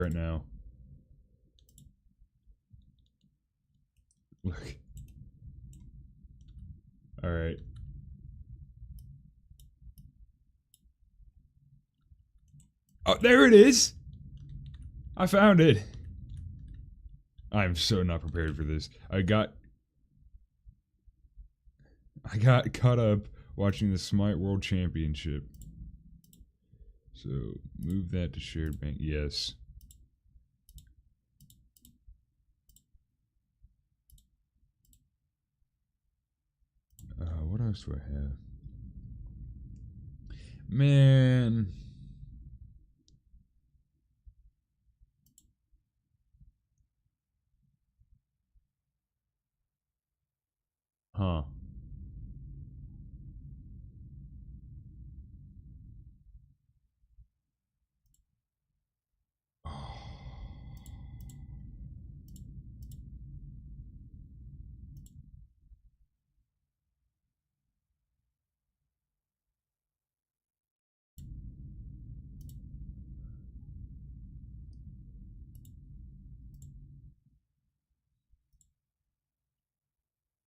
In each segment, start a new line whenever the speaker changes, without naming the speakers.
right now. Look. Alright. Oh, there it is! I found it! I'm so not prepared for this. I got caught up watching the Smite World Championship. So, move that to shared bank. Yes. What else do I have? Man. Huh.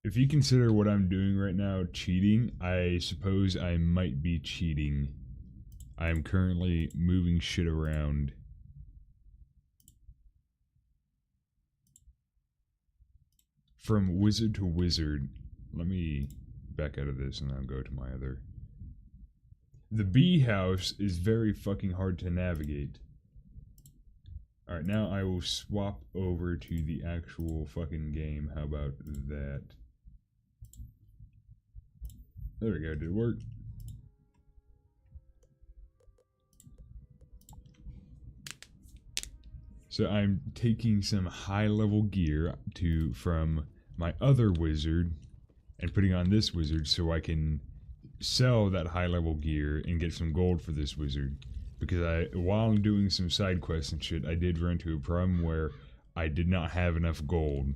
If you consider what I'm doing right now cheating, I suppose I might be cheating. I am currently moving shit around. From wizard to wizard. Let me back out of this and I'll go to my other. The bee house is very fucking hard to navigate. Alright, now I will swap over to the actual fucking game. How about that? There we go, did it work? So I'm taking some high level gear from my other wizard and putting on this wizard so I can sell that high level gear and get some gold for this wizard. Because while I'm doing some side quests and shit, I did run into a problem where I did not have enough gold.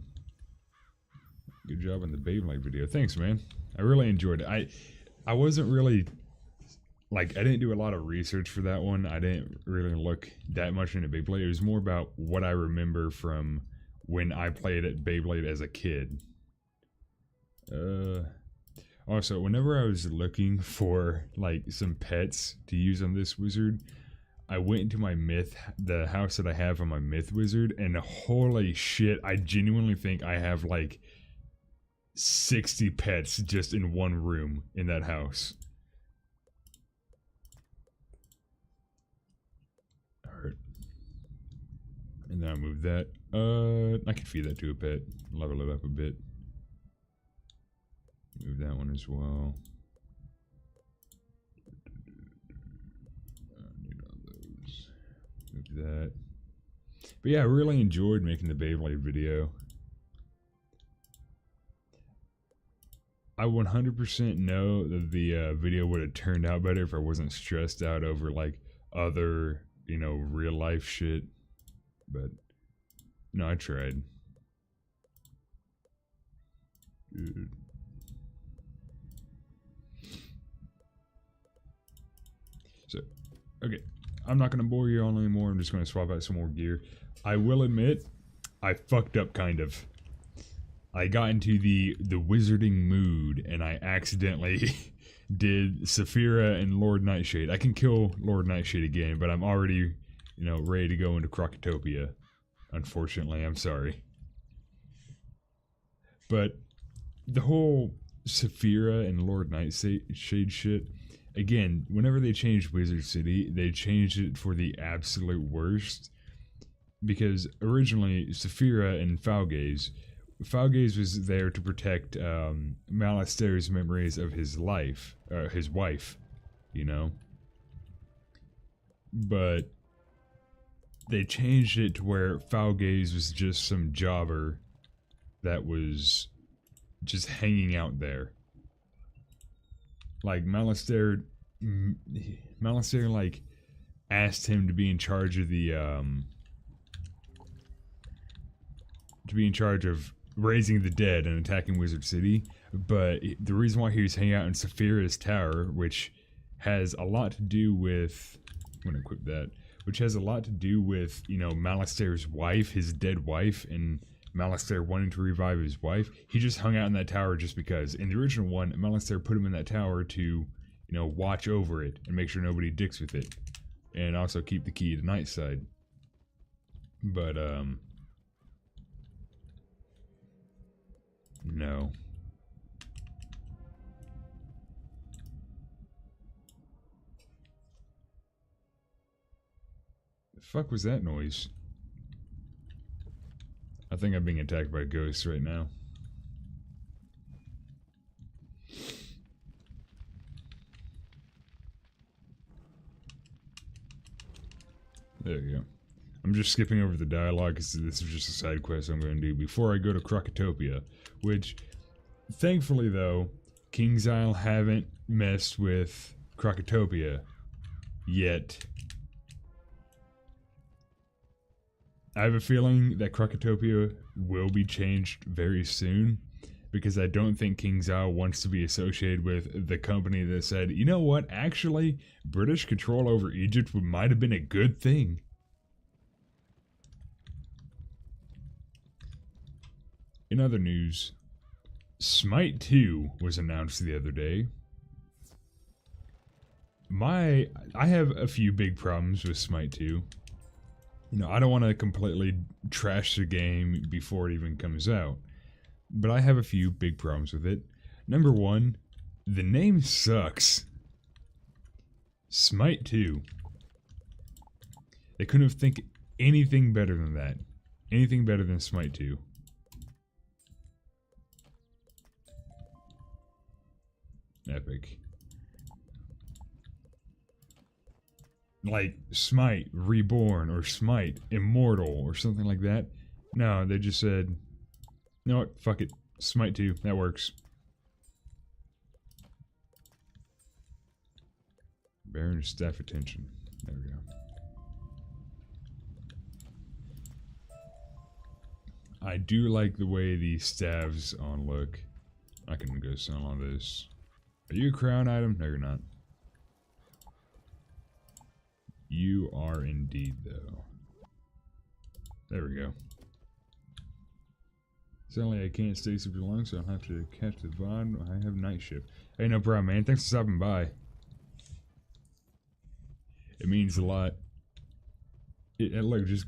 Good job on the Beyblade video. Thanks, man. I really enjoyed it. I wasn't really, like, I didn't do a lot of research for that one. I didn't really look that much into Beyblade. It was more about what I remember from when I played at Beyblade as a kid. Also, whenever I was looking for, like, some pets to use on this wizard, I went into my the house that I have on my myth wizard, and holy shit, I genuinely think I have, like, 60 pets just in one room in that house. Alright. And then I'll move that. I can feed that to a pet. Level it up a bit. Move that one as well. Need all those. Move that. But yeah, I really enjoyed making the Beyblade video. I 100% know that the video would have turned out better if I wasn't stressed out over, like, other, you know, real life shit. But, no, I tried. Dude. So, okay, I'm not going to bore you on anymore. I'm just going to swap out some more gear. I will admit, I fucked up kind of. I got into the wizarding mood and I accidentally did Saphira and Lord Nightshade. I can kill Lord Nightshade again, but I'm already, you know, ready to go into Crocotopia. Unfortunately, I'm sorry. But the whole Saphira and Lord Nightshade shit, again, whenever they changed Wizard City, they changed it for the absolute worst. Because originally, Saphira and Falgaze was there to protect Malister's memories of his life, his wife, you know. But they changed it to where Falgaze was just some jobber that was just hanging out there. Like Malister like asked him to be in charge of the raising the dead and attacking Wizard City, but the reason why he was hanging out in Saphira's tower, which has a lot to do with, I'm gonna equip that, which has a lot to do with, you know, Malistair's wife, his dead wife, and Malistair wanting to revive his wife. He just hung out in that tower just because. In the original one, Malistair put him in that tower to, you know, watch over it and make sure nobody dicks with it. And also keep the key to Nightside. But, no. The fuck was that noise? I think I'm being attacked by ghosts right now. There you go. I'm just skipping over the dialogue because this is just a side quest I'm going to do before I go to Krakatopia, which, thankfully though, King's Isle haven't messed with Krakatopia yet. I have a feeling that Krakatopia will be changed very soon, because I don't think King's Isle wants to be associated with the company that said, you know what, actually, British control over Egypt might have been a good thing. In other news, Smite 2 was announced the other day. I have a few big problems with Smite 2. You know, I don't want to completely trash the game before it even comes out, but I have a few big problems with it. Number one, the name sucks. Smite 2. They couldn't have think anything better than that. Anything better than Smite 2. Epic. Like Smite Reborn or Smite Immortal or something like that. No, they just said, you know what, fuck it. Smite 2, that works. Baron staff attention. There we go. I do like the way the staves on look. I can go sell on this. Are you a crown item? No, you're not. You are indeed, though. There we go. Sadly, I can't stay super long, so I'll have to catch the VOD. I have night shift. Hey, no problem, man. Thanks for stopping by. It means a lot. Look, just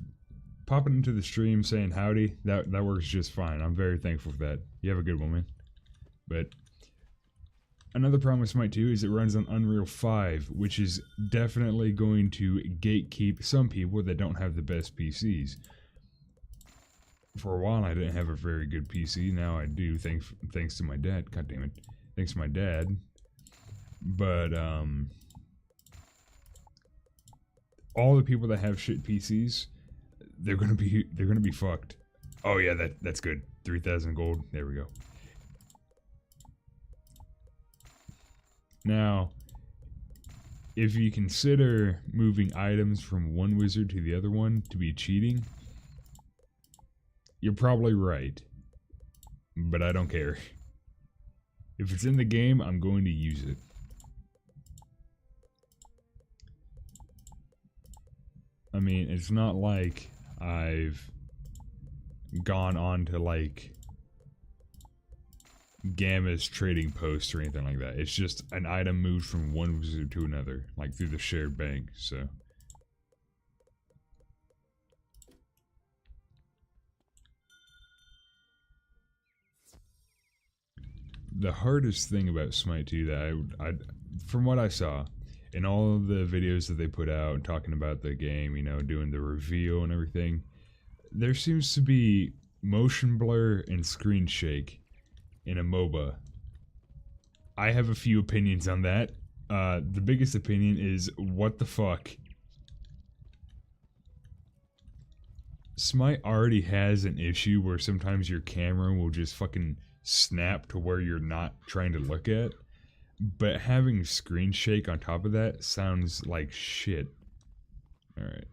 popping into the stream saying howdy, that works just fine. I'm very thankful for that. You have a good one, man. But another problem with Smite 2 is it runs on Unreal 5, which is definitely going to gatekeep some people that don't have the best PCs. For a while, I didn't have a very good PC. Now I do, thanks to my dad. God damn it. Thanks to my dad. But, all the people that have shit PCs, they're gonna be fucked. Oh yeah, that's good. 3,000 gold. There we go. Now, if you consider moving items from one wizard to the other one to be cheating, you're probably right. But I don't care. If it's in the game, I'm going to use it. I mean, it's not like I've gone on to like Gamma's trading post or anything like that. It's just an item moved from one wizard to another, like through the shared bank, so. The hardest thing about Smite 2 that I from what I saw in all of the videos that they put out talking about the game, you know, doing the reveal and everything, there seems to be motion blur and screen shake in a MOBA. I have a few opinions on that. The biggest opinion is, what the fuck? Smite already has an issue where sometimes your camera will just fucking snap to where you're not trying to look at. But having screen shake on top of that sounds like shit. Alright.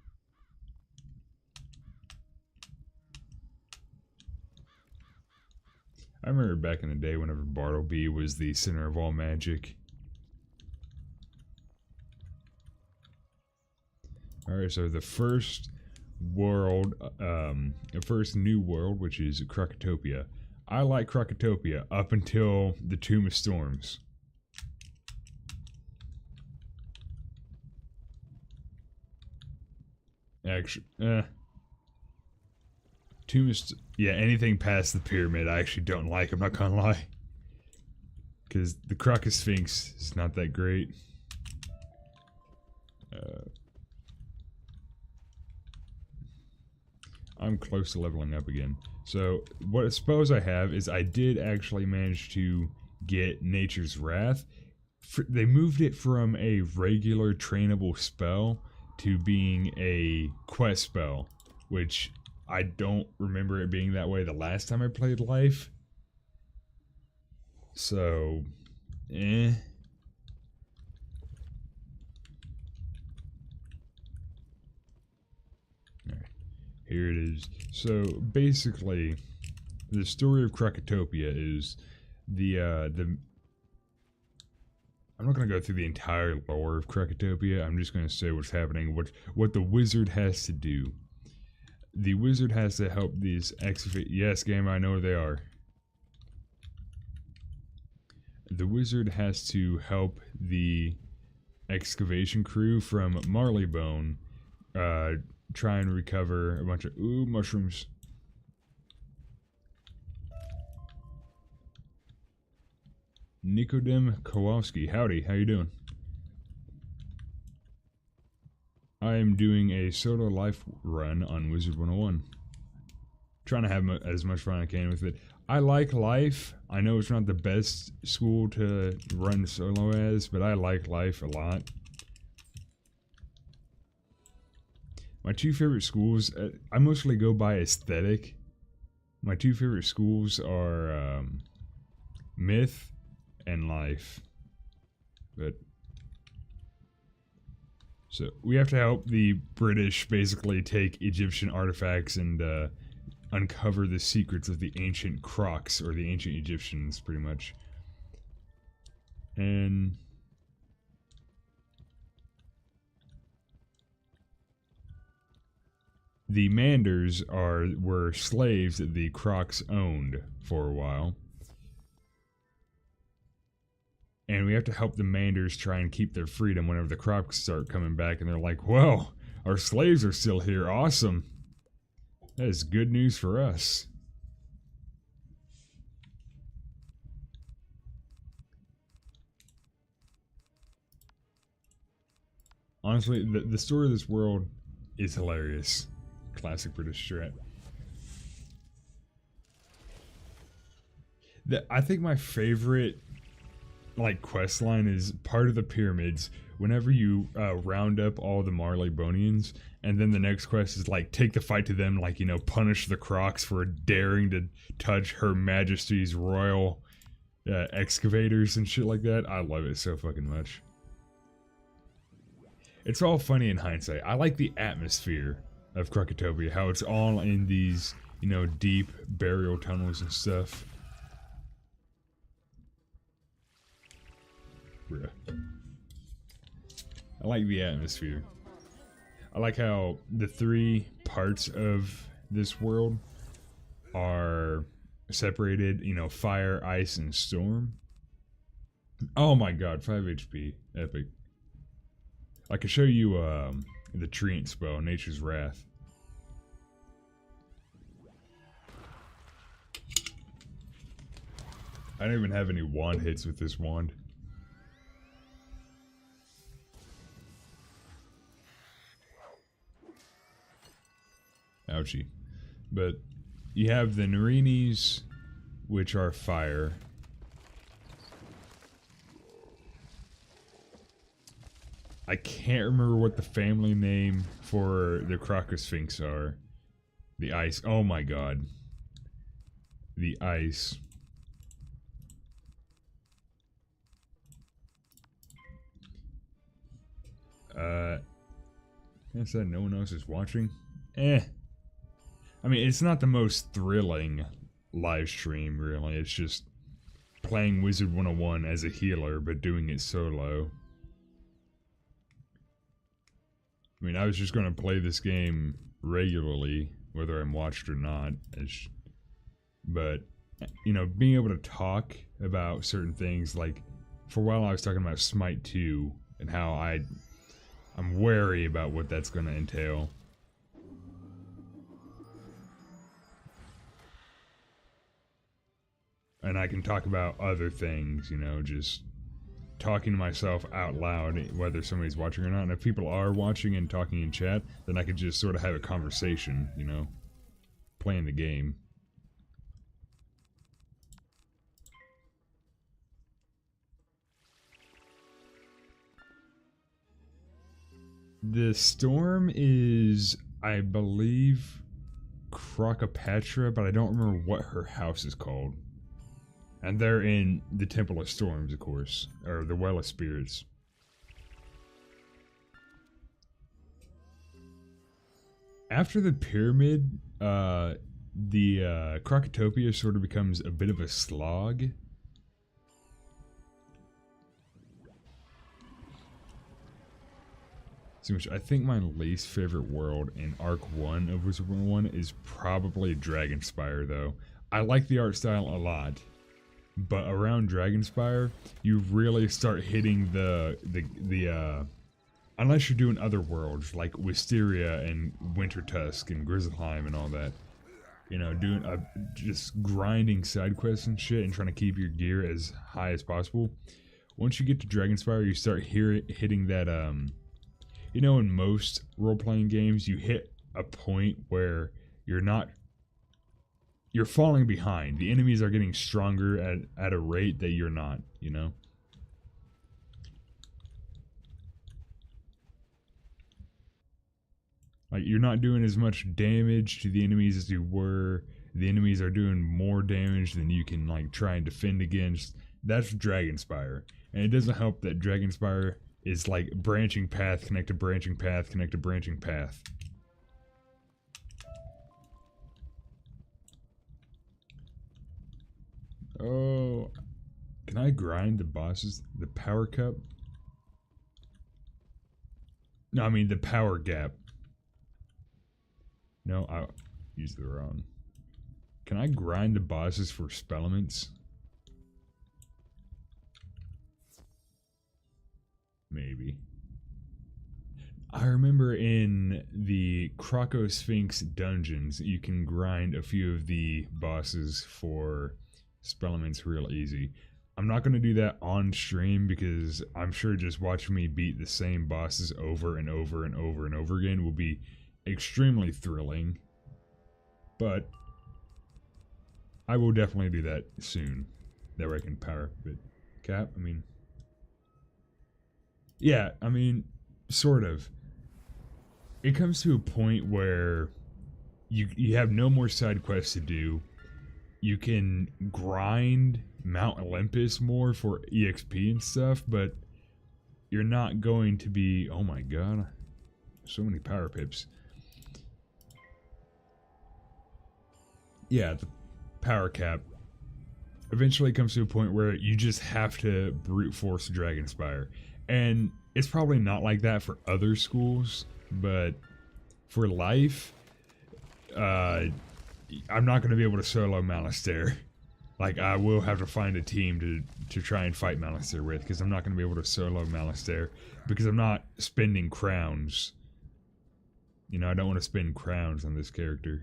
I remember back in the day whenever Bartleby was the center of all magic. Alright, so the first world, the first new world, which is Krakatopia. I like Krakatopia up until the Tomb of Storms. Actually, yeah, anything past the pyramid I actually don't like, I'm not gonna lie. Because the Kraka Sphinx is not that great. I'm close to leveling up again. So, what I suppose I have is I did actually manage to get Nature's Wrath. They moved it from a regular trainable spell to being a quest spell, which I don't remember it being that way the last time I played Life. So, Alright, here it is. So, basically, the story of Krakatopia is I'm not going to go through the entire lore of Krakatopia. I'm just going to say what's happening, what the wizard has to do. The wizard has to help these excavate. Yes, game, I know where they are. The wizard has to help the excavation crew from Marleybone try and recover a bunch of mushrooms. Nikodem Kowalski, howdy, how you doing? I am doing a solo life run on Wizard 101. Trying to have as much fun as I can with it. I like Life. I know it's not the best school to run solo as, but I like Life a lot. My two favorite schools, I mostly go by aesthetic. My two favorite schools are Myth and Life. But so we have to help the British basically take Egyptian artifacts and uncover the secrets of the ancient Crocs, or the ancient Egyptians, pretty much. And the Manders were slaves that the Crocs owned for a while. And we have to help the Manders try and keep their freedom whenever the Crocs start coming back, and they're like, well, our slaves are still here, awesome. That is good news for us. Honestly, the story of this world is hilarious. Classic British strat. I think my favorite quest line is part of the pyramids. Whenever you round up all the Marleybonians, and then the next quest is take the fight to them, punish the Crocs for daring to touch Her Majesty's royal excavators and shit like that. I love it so fucking much. It's all funny in hindsight. I like the atmosphere of Krakatopia, how it's all in these, deep burial tunnels and stuff. Bruh. I like the atmosphere. I like how the three parts of this world are separated, fire, ice, and storm. Oh my god, 5 HP. Epic. I can show you the treant spell, Nature's Wrath. I don't even have any wand hits with this wand. Ouchie. But you have the Narinis, which are fire. I can't remember what the family name for the Crocosphinx are. The ice. Oh my god. The ice. I said no one else is watching. I mean, it's not the most thrilling live stream, really. It's just playing Wizard 101 as a healer, but doing it solo. I mean, I was just going to play this game regularly, whether I'm watched or not. But, you know, being able to talk about certain things, like, for a while I was talking about Smite 2 and how I'm wary about what that's going to entail. And I can talk about other things, you know, just talking to myself out loud, whether somebody's watching or not. And if people are watching and talking in chat, then I could just sort of have a conversation, you know, playing the game. The storm is, I believe, Crocopatra, but I don't remember what her house is called. And they're in the Temple of Storms, of course, or the Well of Spirits. After the pyramid, the Crocotopia sort of becomes a bit of a slog. Which I think my least favorite world in Arc 1 of Wizard 101 is probably Dragonspire, though. I like the art style a lot, but around Dragonspire, you really start hitting the unless you're doing other worlds like Wisteria and Wintertusk and Grizzleheim and all that, you know, doing just grinding side quests and shit and trying to keep your gear as high as possible. Once you get to Dragonspire, you start hitting that you know, in most role-playing games, you hit a point where you're falling behind. The enemies are getting stronger at a rate that you're not, you know? Like, you're not doing as much damage to the enemies as you were. The enemies are doing more damage than you can, like, try and defend against. That's Dragonspire. And it doesn't help that Dragonspire is like branching path, connect to branching path, connect to branching path. Oh, can I grind the bosses? The power cup? No, I mean the power gap. No, I used the wrong. Can I grind the bosses for spellements? Maybe. I remember in the Croco Sphinx dungeons, you can grind a few of the bosses for spellements real easy. I'm not going to do that on stream because I'm sure just watching me beat the same bosses over and over and over and over again will be extremely thrilling. But I will definitely do that soon. That way I can power it. Cap, I mean... Yeah, I mean, sort of. It comes to a point where you have no more side quests to do. You can grind Mount Olympus more for EXP and stuff, but you're not going to be... Oh my god. So many power pips. Yeah, the power cap eventually comes to a point where you just have to brute force Dragonspire. And it's probably not like that for other schools, but for life, I'm not going to be able to solo Malistaire. Like, I will have to find a team to try and fight Malistaire with, because I'm not going to be able to solo Malistaire, because I'm not spending crowns. You know, I don't want to spend crowns on this character.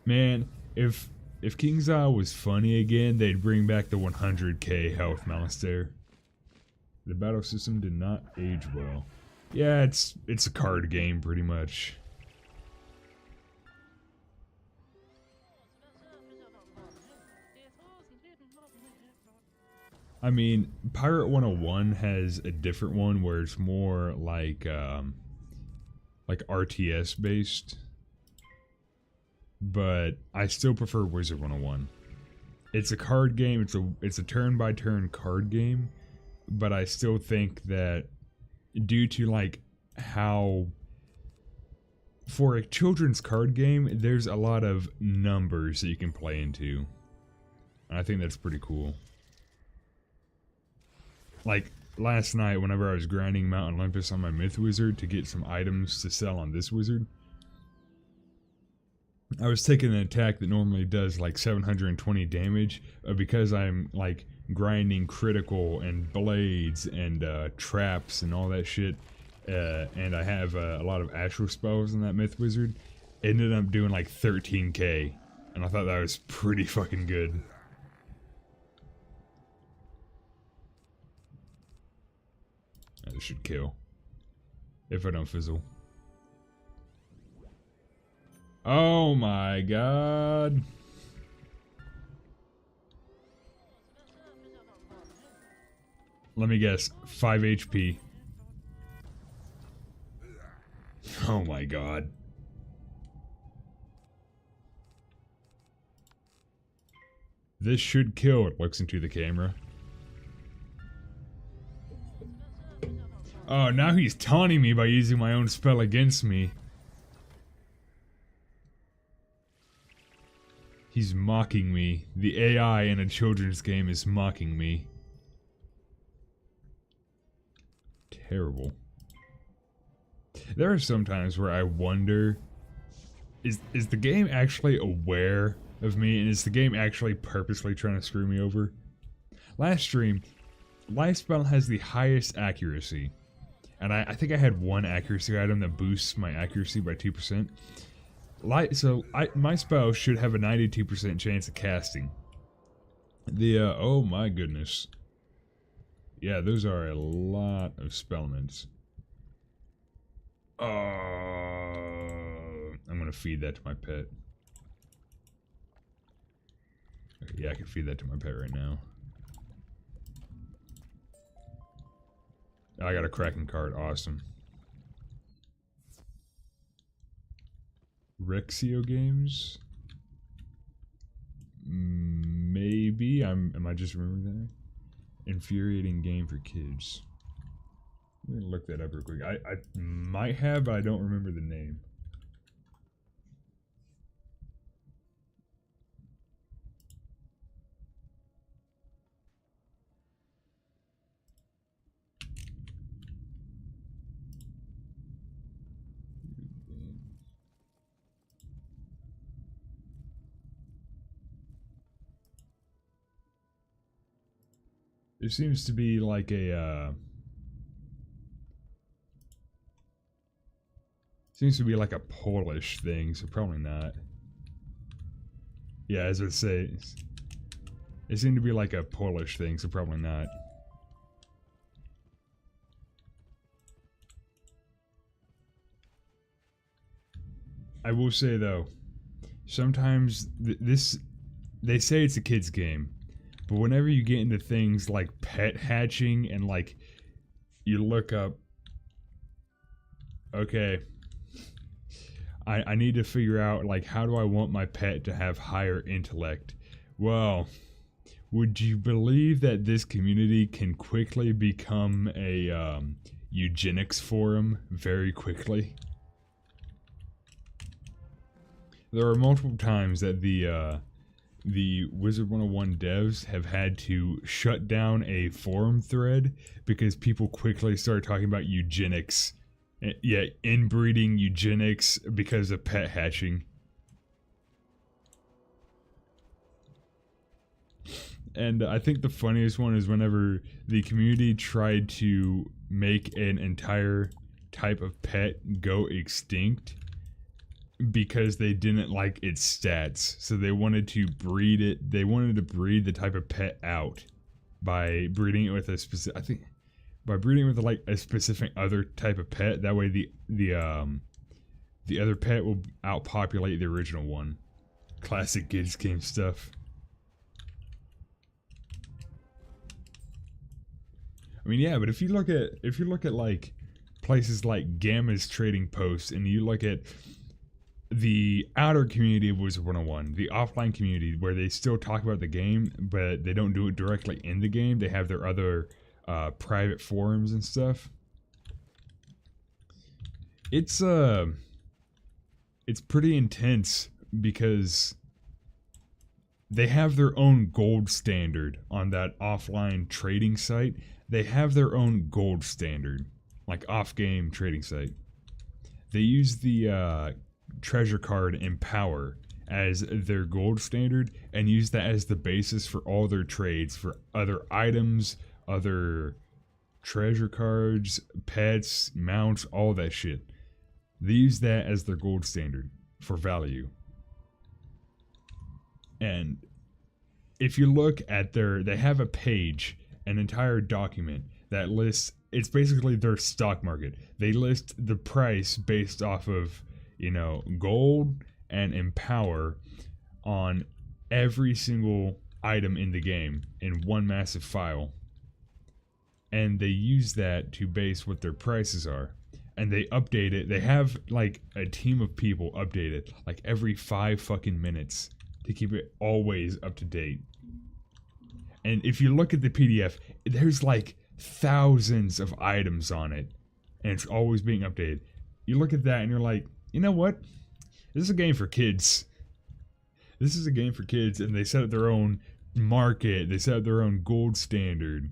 Man, if King's Isle was funny again, they'd bring back the 100k health Malistaire. The battle system did not age well. Yeah, it's a card game pretty much. I mean, Pirate 101 has a different one where it's more like RTS based. But I still prefer Wizard 101. It's a card game, it's a turn-by-turn card game, but I still think that due to like how for a children's card game, there's a lot of numbers that you can play into. And I think that's pretty cool. like last night whenever I was grinding Mount Olympus on my Myth Wizard to get some items to sell on this wizard, I was taking an attack that normally does like 720 damage, because I'm like grinding critical and blades and traps and all that shit, and I have a lot of astral spells in that Myth Wizard. It ended up doing like 13k, and I thought that was pretty fucking good. That should kill if I don't fizzle. Oh my god. Let me guess, 5 HP. Oh my god. This should kill, it looks into the camera. Oh, now he's taunting me by using my own spell against me. He's mocking me. The AI in a children's game is mocking me. Terrible. There are some times where I wonder, is the game actually aware of me, and is the game actually purposely trying to screw me over? Last stream, Lifespell has the highest accuracy, and I think I had one accuracy item that boosts my accuracy by 2%. My spell should have a 92% chance of casting. Oh my goodness. Yeah, those are a lot of spellments. I'm gonna feed that to my pet. Okay, yeah, I can feed that to my pet right now. I got a Kraken card, awesome. Rexio games? Maybe. Am I just remembering that? Infuriating game for kids. I'm gonna look that up real quick. I might have, but I don't remember the name. There seems to be like a seems to be like a Polish thing, so probably not. Yeah, as I say, it seemed to be like a Polish thing, so probably not. I will say though, sometimes they say it's a kid's game, but whenever you get into things like pet hatching and like you look up, okay, I need to figure out like how do I want my pet to have higher intellect? Well, would you believe that this community can quickly become a eugenics forum very quickly? There are multiple times that the Wizard 101 devs have had to shut down a forum thread because people quickly started talking about eugenics. Yeah, inbreeding eugenics because of pet hatching. And I think the funniest one is whenever the community tried to make an entire type of pet go extinct because they didn't like its stats. So they wanted to breed it. They wanted to breed the type of pet out by breeding it with a specific, I think, by breeding with like a specific other type of pet. That way the other pet will outpopulate the original one. Classic kids game stuff. I mean, yeah, but if you look at like places like Gamma's Trading Post, and you look at the outer community of Wizard 101, the offline community where they still talk about the game, but they don't do it directly in the game. They have their other private forums and stuff. It's pretty intense because they have their own gold standard on that offline trading site. They have their own gold standard, like off-game trading site. They use the treasure card Empower as their gold standard and use that as the basis for all their trades for other items, other treasure cards, pets, mounts, all that shit. They use that as their gold standard for value. And if you look at they have a page, an entire document that lists, it's basically their stock market. They list the price based off of, gold and Empower on every single item in the game in one massive file. And they use that to base what their prices are. And they update it. They have like a team of people update it like every 5 fucking minutes to keep it always up to date. And if you look at the PDF, there's like thousands of items on it, and it's always being updated. You look at that and you're like, you know what? This is a game for kids. This is a game for kids, and they set up their own market. They set up their own gold standard.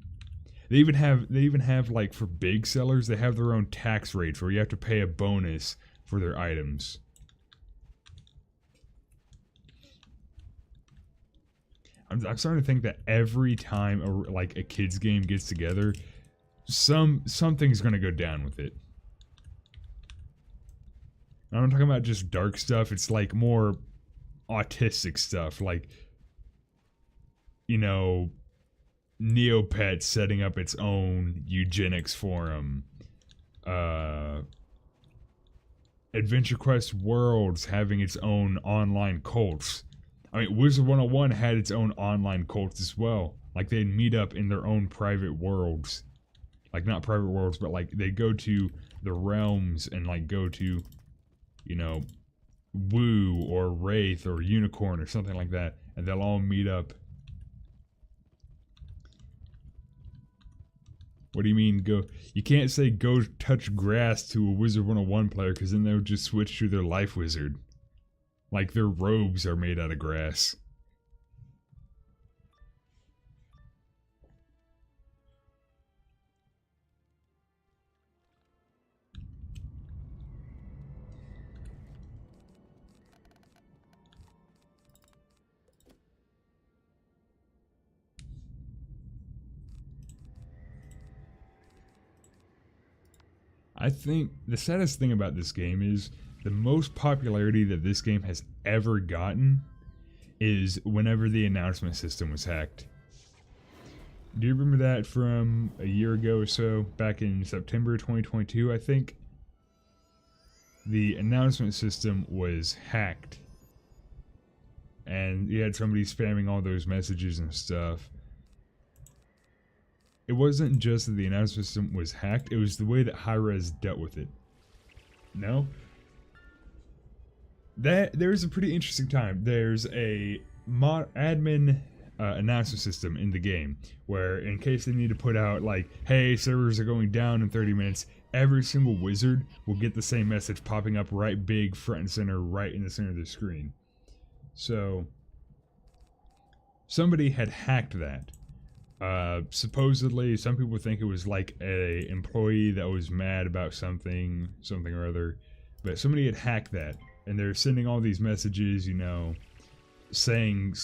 They even have like for big sellers, they have their own tax rates where you have to pay a bonus for their items. I'm starting to think that every time a kids game gets together, something's gonna go down with it. And I'm not talking about just dark stuff. It's like more autistic stuff, like Neopets setting up its own eugenics forum. Adventure Quest Worlds having its own online cults. I mean, Wizard 101 had its own online cults as well. Like, they'd meet up in their own private worlds. Like, not private worlds, but like, they'd go to the realms and like go to, Woo or Wraith or Unicorn or something like that. And they'll all meet up. What do you mean go? You can't say go touch grass to a Wizard 101 player because then they'll just switch to their life wizard. Like their robes are made out of grass. I think the saddest thing about this game is the most popularity that this game has ever gotten is whenever the announcement system was hacked. Do you remember that from a year ago or so? Back in September 2022, I think? The announcement system was hacked. And you had somebody spamming all those messages and stuff. It wasn't just that the announcement system was hacked, it was the way that Hi-Rez dealt with it. No? There's a pretty interesting time. There's a admin announcement system in the game where, in case they need to put out like, hey, servers are going down in 30 minutes, every single wizard will get the same message popping up right big front and center, right in the center of the screen. So somebody had hacked that. Supposedly, some people think it was like a employee that was mad about something or other, but somebody had hacked that, and they're sending all these messages, saying,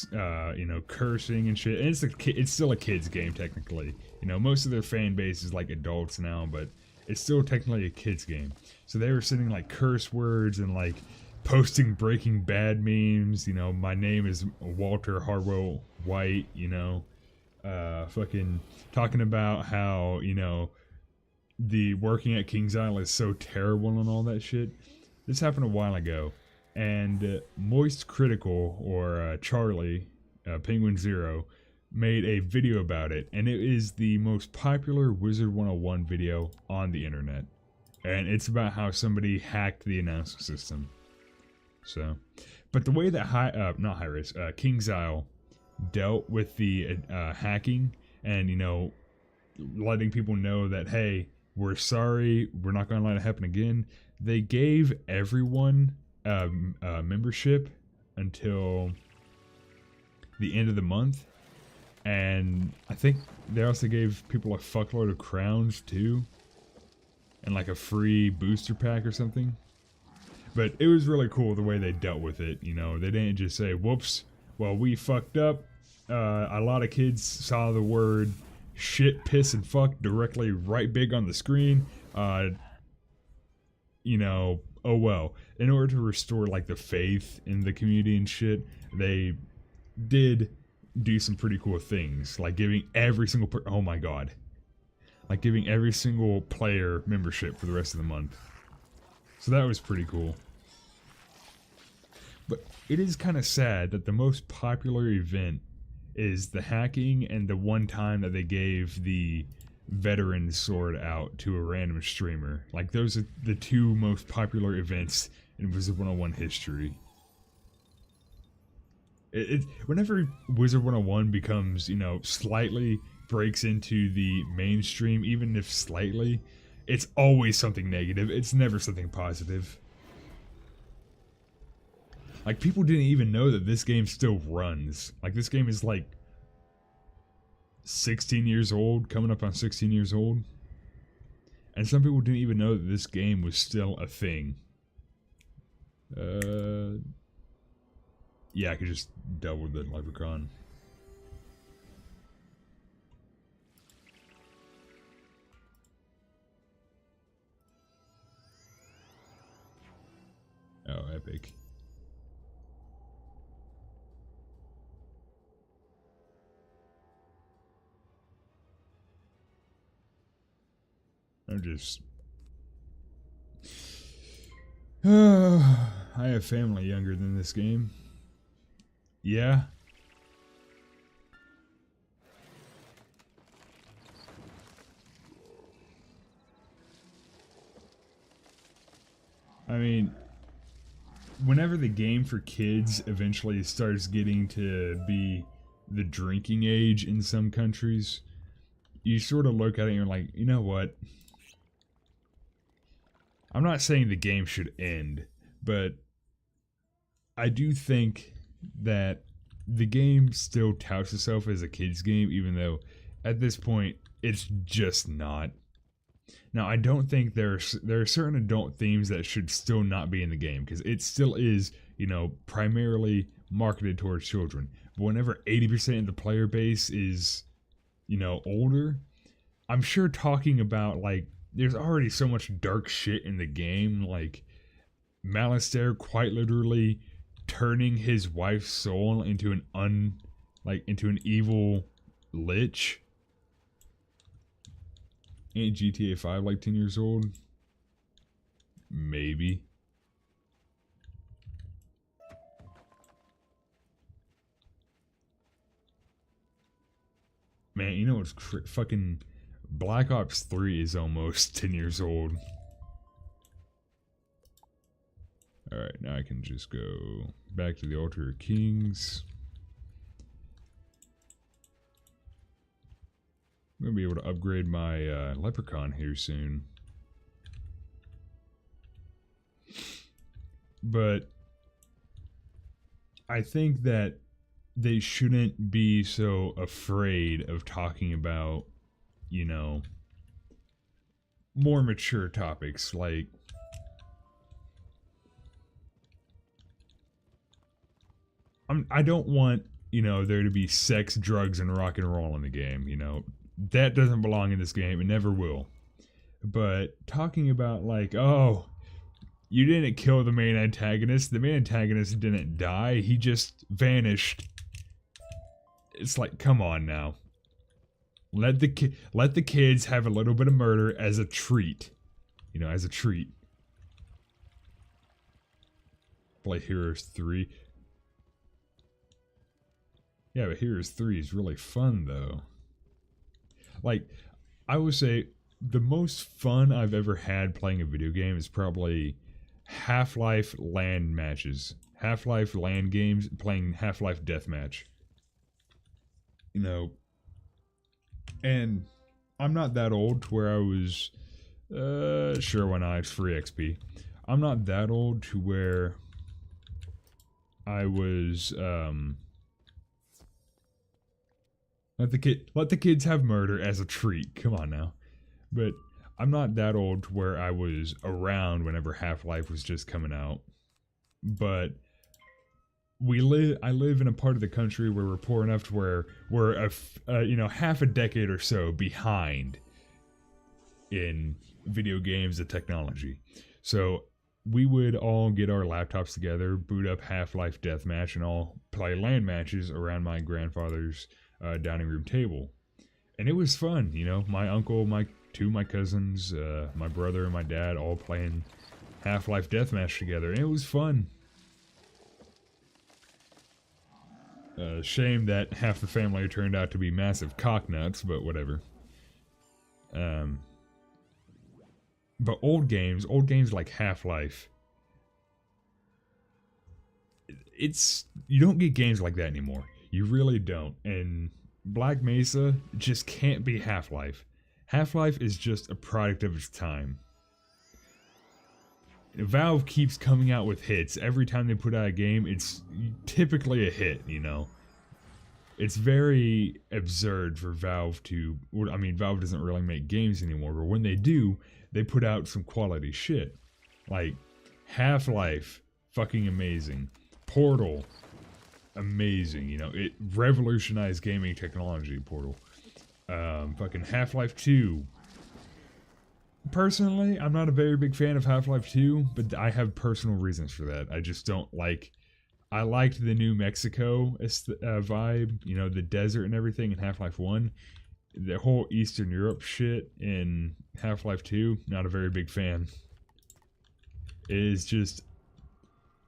cursing and shit. And it's still a kids game technically. Most of their fan base is like adults now, but it's still technically a kids game. So they were sending like curse words and like posting Breaking Bad memes. My name is Walter Harwell White. Fucking talking about how, the working at King's Isle is so terrible and all that shit. This happened a while ago, and Moist Critical, or Charlie, Penguin Zero, made a video about it, and it is the most popular Wizard 101 video on the internet. And it's about how somebody hacked the announcement system. So, but the way that King's Isle dealt with the hacking and letting people know that, hey, we're sorry, we're not going to let it happen again, they gave everyone membership until the end of the month. And I think they also gave people a fuckload of crowns too. And like a free booster pack or something. But it was really cool the way they dealt with it, you know. They didn't just say, whoops, well, we fucked up. A lot of kids saw the word shit, piss, and fuck directly right big on the screen. You know, oh well. In order to restore, like, the faith in the community and shit, they did do some pretty cool things. Like giving every single oh my god. Like giving every single player membership for the rest of the month. So that was pretty cool. But it is kind of sad that the most popular event is the hacking and the one time that they gave the veteran sword out to a random streamer. Like those are the two most popular events in Wizard 101 history. Whenever Wizard 101 becomes, you know, slightly breaks into the mainstream, even if slightly, it's always something negative. It's never something positive. Like, people didn't even know that this game still runs. Like, this game is like 16 years old, coming up on 16 years old. And some people didn't even know that this game was still a thing. Yeah, I could just double the leprechaun. Oh, epic. I'm just... I have family younger than this game. Yeah. I mean, whenever the game for kids eventually starts getting to be the drinking age in some countries, you sort of look at it and you're like, you know what? I'm not saying the game should end, but I do think that the game still touts itself as a kid's game, even though at this point it's just not. Now, I don't think there are certain adult themes that should still not be in the game, because it still is, you know, primarily marketed towards children. But whenever 80% of the player base is, you know, older, I'm sure talking about, like, there's already so much dark shit in the game, like Malistaire quite literally turning his wife's soul into an into an evil lich. Ain't GTA 5 like 10 years old? Maybe. Man, you know what's fucking Black Ops 3 is almost 10 years old. Alright, now I can just go back to the Altar of Kings. I'm going to be able to upgrade my leprechaun here soon. But I think that they shouldn't be so afraid of talking about, you know, more mature topics. Like, I don't want, you know, there to be sex, drugs, and rock and roll in the game, you know. That doesn't belong in this game. It never will. But talking about, like, oh, you didn't kill the main antagonist. The main antagonist didn't die. He just vanished. It's like, come on now. Let the kids have a little bit of murder as a treat. You know, as a treat. Play Heroes 3. Yeah, but Heroes 3 is really fun, though. Like, I would say the most fun I've ever had playing a video game is probably Half-Life LAN matches. Half-Life LAN games, playing Half-Life Deathmatch. You know, and I'm not that old to where I was, sure, why not, it's free XP. I'm not that old to where I was, Let the kids have murder as a treat. Come on now. But I'm not that old to where I was around whenever Half-Life was just coming out. But I live in a part of the country where we're poor enough to where we're half a decade or so behind in video games and technology. So we would all get our laptops together, boot up Half-Life Deathmatch, and all play LAN matches around my grandfather's dining room table. And it was fun, my uncle, my cousins, my brother and my dad all playing Half-Life Deathmatch together, and it was fun. Shame that half the family turned out to be massive cocknuts, but whatever. But old games like Half-Life, you don't get games like that anymore. You really don't. And Black Mesa just can't be Half-Life. Half-Life is just a product of its time. Valve keeps coming out with hits. Every time they put out a game, it's typically a hit, It's very absurd for Valve to... Valve doesn't really make games anymore, but when they do, they put out some quality shit. Like, Half-Life, fucking amazing. Portal, amazing, It revolutionized gaming technology, Portal. Fucking Half-Life 2. Personally, I'm not a very big fan of Half-Life 2, but I have personal reasons for that. I just don't like... I liked the New Mexico vibe, the desert and everything in Half-Life 1. The whole Eastern Europe shit in Half-Life 2, not a very big fan. It is just...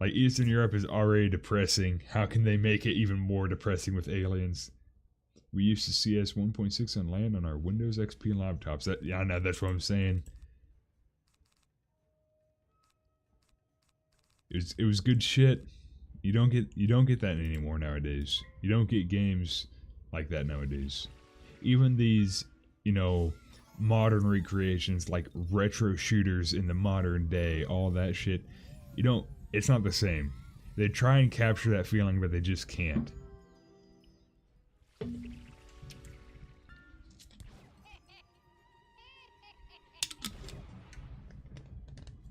Like, Eastern Europe is already depressing. How can they make it even more depressing with aliens? We used to CS 1.6 on LAN on our Windows XP laptops. I know, that's what I'm saying. It was good shit. You don't get that anymore nowadays. You don't get games like that nowadays. Even these, modern recreations like retro shooters in the modern day, all that shit, it's not the same. They try and capture that feeling, but they just can't.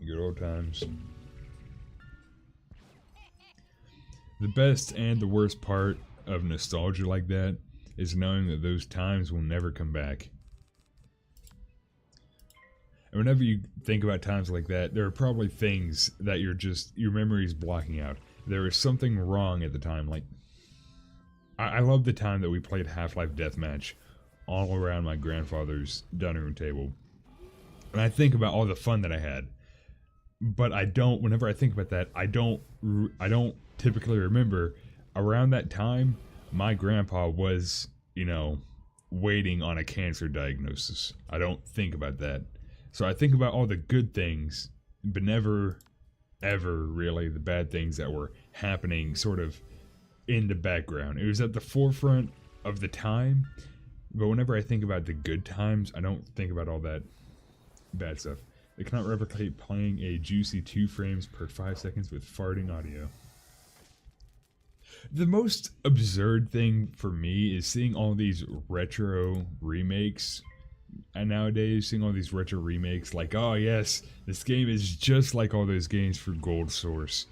Good old times. The best and the worst part of nostalgia like that is knowing that those times will never come back. And whenever you think about times like that, there are probably things that your memory's blocking out. There was something wrong at the time. Like, I love the time that we played Half-Life Deathmatch all around my grandfather's dining room table. And I think about all the fun that I had. But whenever I think about that, I don't typically remember around that time my grandpa was, waiting on a cancer diagnosis. I don't think about that. So I think about all the good things, but never, ever really the bad things that were happening sort of in the background. It was at the forefront of the time, but whenever I think about the good times, I don't think about all that bad stuff. They cannot replicate playing a juicy 2 frames per 5 seconds with farting audio. The most absurd thing for me is seeing all these retro remakes. And nowadays, seeing all these retro remakes, like, oh yes, this game is just like all those games for Gold Source.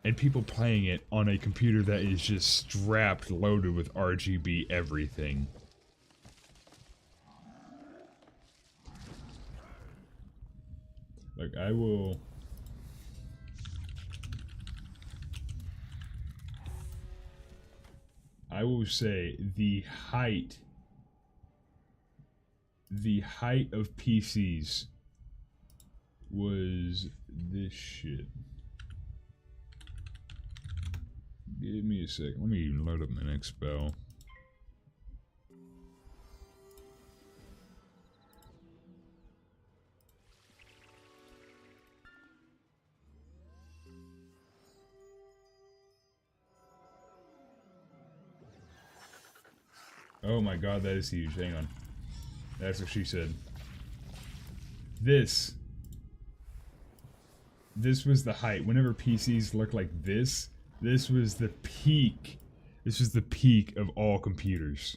And people playing it on a computer that is just strapped, loaded with RGB everything. Like, I will say the height of PCs was this shit. Give me a sec. Let me even load up my next spell. Oh my god, that is huge. Hang on. That's what she said. This was the height. Whenever PCs look like this was the peak This was the peak of all computers.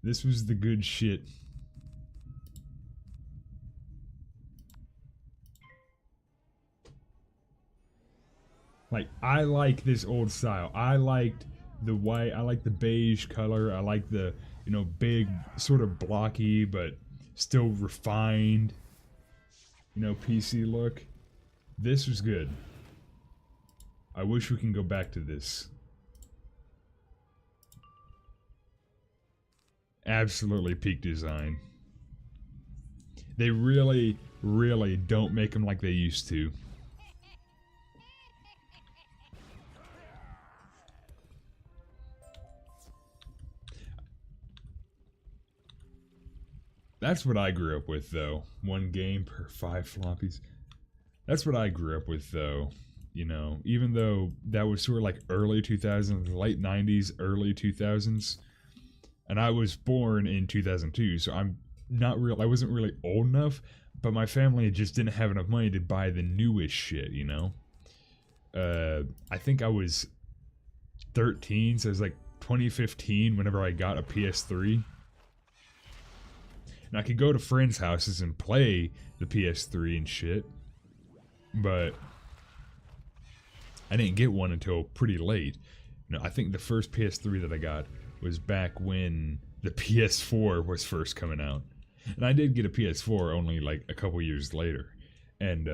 This was the good shit. Like, I like this old style. I liked the white, I like the beige color, I like the, you know, big, sort of blocky, but still refined, you know, PC look. This was good. I wish we can go back to this. Absolutely peak design. They really, really don't make them like they used to. That's what I grew up with, though. 1 game per 5 floppies. That's what I grew up with, though. You know, even though that was sort of like early 2000s, late 90s, early 2000s. And I was born in 2002, so I wasn't really old enough, but my family just didn't have enough money to buy the newest shit, you know? I think I was 13, so it was like 2015 whenever I got a PS3. And I could go to friends' houses and play the PS3 and shit, but I didn't get one until pretty late. You know, I think the first PS3 that I got was back when the PS4 was first coming out. And I did get a PS4 only like a couple years later. And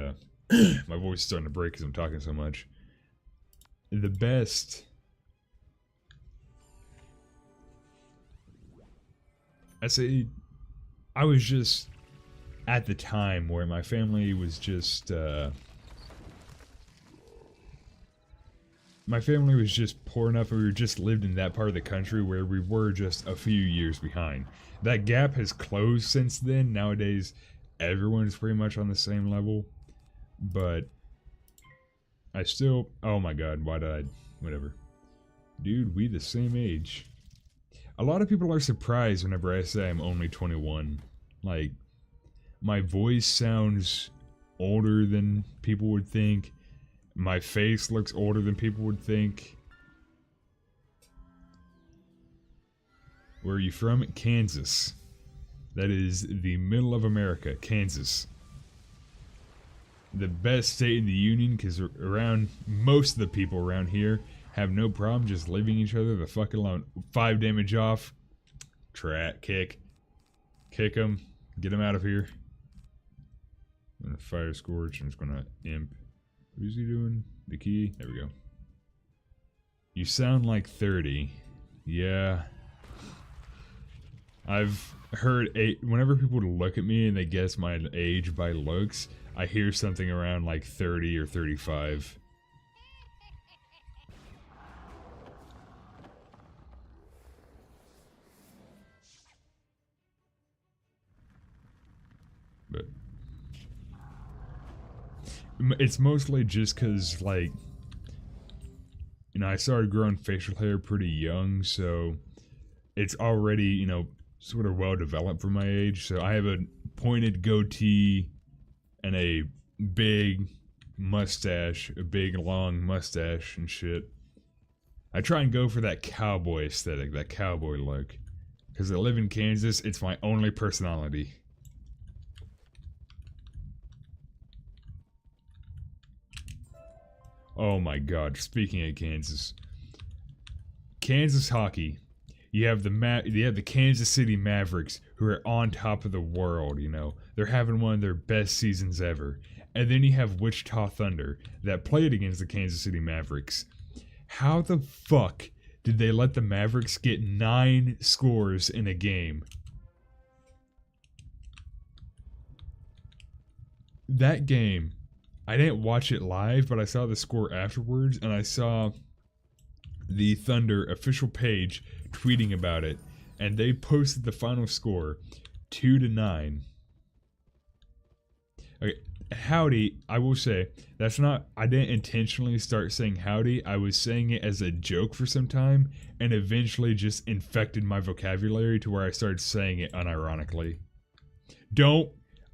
my voice is starting to break because I'm talking so much. The best... I was just at the time where my family was just poor enough, and we just lived in that part of the country where we were just a few years behind. That gap has closed since then. Nowadays, everyone's pretty much on the same level. But I still... Oh my god, why did I... Whatever. Dude, we the same age. A lot of people are surprised whenever I say I'm only 21. Like, my voice sounds older than people would think. My face looks older than people would think. Where are you from? Kansas. That is the middle of America, Kansas. The best state in the union, because around most of the people around here have no problem just leaving each other the fuck alone. 5 damage off. Kick. Kick them. Get them out of here. I'm gonna fire Scorch. I'm just gonna imp. What is he doing? The key? There we go. You sound like 30. Yeah. I've heard whenever people look at me and they guess my age by looks, I hear something around like 30 or 35. But it's mostly just because, like, you know, I started growing facial hair pretty young, so it's already, you know, sort of well developed for my age. So I have a pointed goatee and a big mustache, a big long mustache and shit. I try and go for that cowboy aesthetic, that cowboy look. Because I live in Kansas, it's my only personality. Oh my god, speaking of Kansas. Kansas hockey. You have the Kansas City Mavericks, who are on top of the world, you know. They're having one of their best seasons ever. And then you have Wichita Thunder that played against the Kansas City Mavericks. How the fuck did they let the Mavericks get 9 scores in a game? That game, I didn't watch it live, but I saw the score afterwards, and I saw the Thunder official page tweeting about it, and they posted the final score 2-9. Okay, howdy, I will say, that's not, I didn't intentionally start saying howdy, I was saying it as a joke for some time, and eventually just infected my vocabulary to where I started saying it unironically.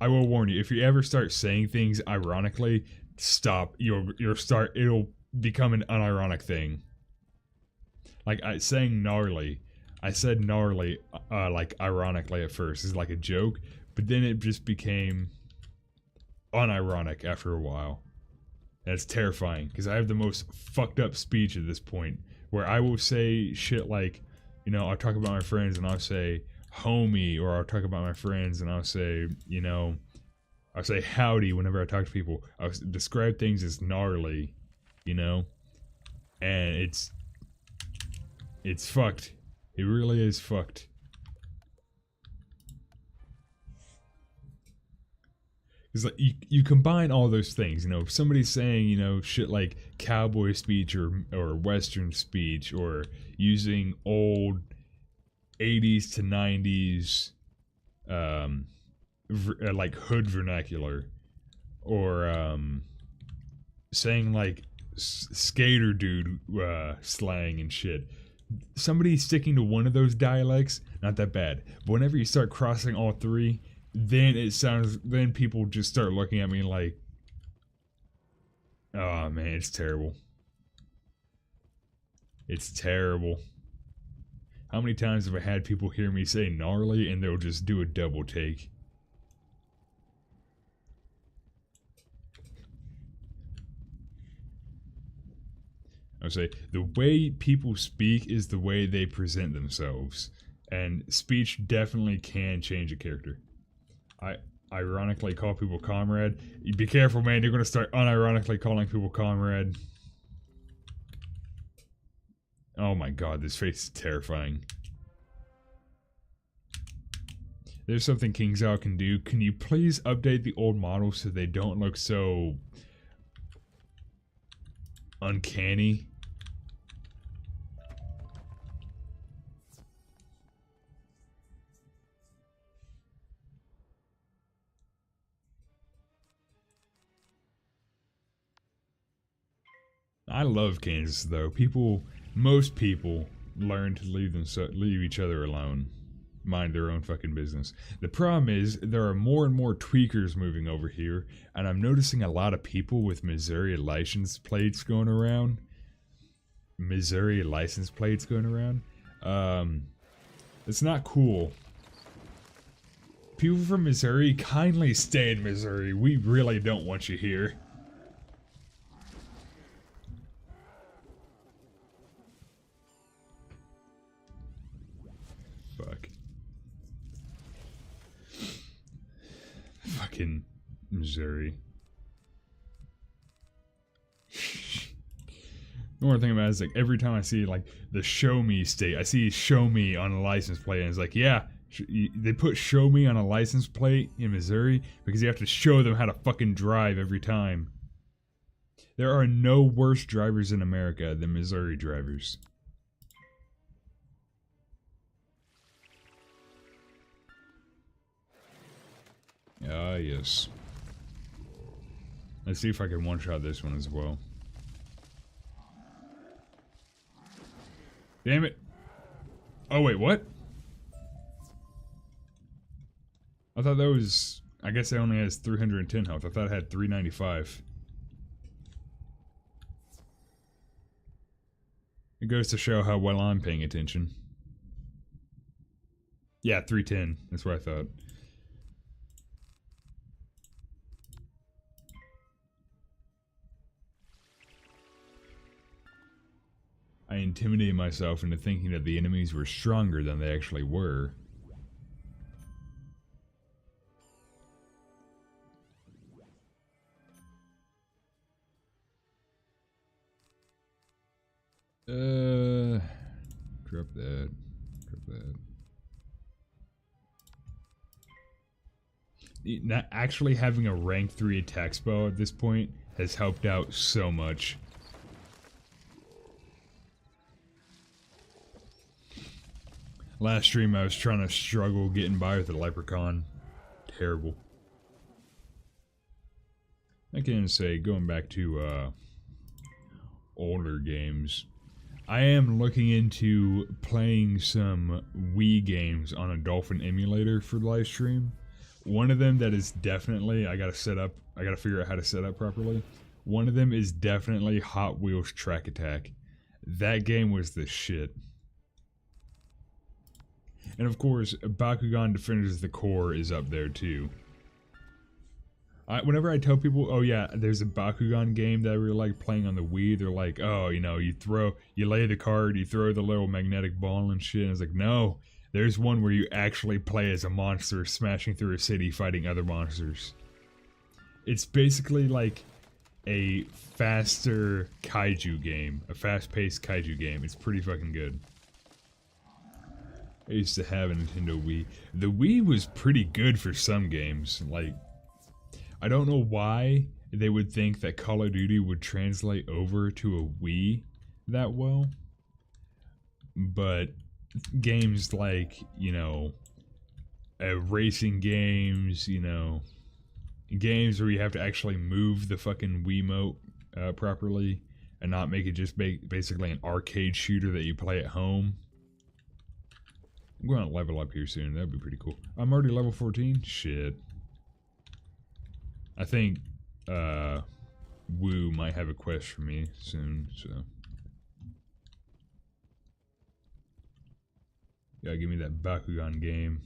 I will warn you, if you ever start saying things ironically, stop, it'll become an unironic thing. Like saying gnarly. I said gnarly, like ironically at first, is like a joke, but then it just became unironic after a while. And it's terrifying because I have the most fucked up speech at this point, where I will say shit like, you know, I'll talk about my friends and I'll say homie, or I'll talk about my friends and I'll say, you know, I'll say howdy whenever I talk to people. I'll describe things as gnarly, you know, and it's fucked. It really is fucked. It's like you combine all those things, you know, if somebody's saying, you know, shit like cowboy speech or western speech, or using old 80s to 90s like hood vernacular, or saying like skater dude slang and shit. Somebody sticking to one of those dialects, not that bad. But whenever you start crossing all three, then people just start looking at me like, oh man, it's terrible. It's terrible. How many times have I had people hear me say gnarly and they'll just do a double take? I would say the way people speak is the way they present themselves, and speech definitely can change a character. I ironically call people comrade. Be careful, man. You're going to start unironically calling people comrade. Oh my god, this face is terrifying. There's something King Zhao can do. Can you please update the old models so they don't look so uncanny? I love Kansas though. Most people learn to leave each other alone, mind their own fucking business. The problem is there are more and more tweakers moving over here, and I'm noticing a lot of people with Missouri license plates going around. It's not cool. People from Missouri, kindly stay in Missouri. We really don't want you here. Fucking Missouri. The one thing about it is, like, every time I see like the show me state, I see show me on a license plate, and it's like, yeah, they put show me on a license plate in Missouri because you have to show them how to fucking drive every time. There are no worse drivers in America than Missouri drivers. Ah, yes. Let's see if I can one-shot this one as well. Damn it. Oh, wait, what? I thought that was... I guess it only has 310 health. I thought it had 395. It goes to show how well I'm paying attention. Yeah, 310. That's what I thought. I intimidated myself into thinking that the enemies were stronger than they actually were. Drop that. Drop that. Not actually having a rank 3 attack spell at this point has helped out so much. Last stream I was trying to struggle getting by with the leprechaun. Terrible. I can say, going back to older games, I am looking into playing some Wii games on a Dolphin emulator for live stream. One of them that is definitely, I gotta figure out how to set up properly. One of them is definitely Hot Wheels Track Attack. That game was the shit. And of course, Bakugan Defenders of the Core is up there too. Whenever I tell people, oh yeah, there's a Bakugan game that I really like playing on the Wii, they're like, oh, you know, you lay the card, you throw the little magnetic ball and shit. And it's like, no, there's one where you actually play as a monster smashing through a city fighting other monsters. It's basically like a faster kaiju game, a fast-paced kaiju game. It's pretty fucking good. I used to have a Nintendo Wii. The Wii was pretty good for some games. Like, I don't know why they would think that Call of Duty would translate over to a Wii that well. But games like, you know, racing games, you know, games where you have to actually move the fucking Wiimote properly and not make it just basically an arcade shooter that you play at home. I'm going to level up here soon. That'd be pretty cool. I'm already level 14? Shit. I think Woo might have a quest for me soon, so. Yeah, give me that Bakugan game.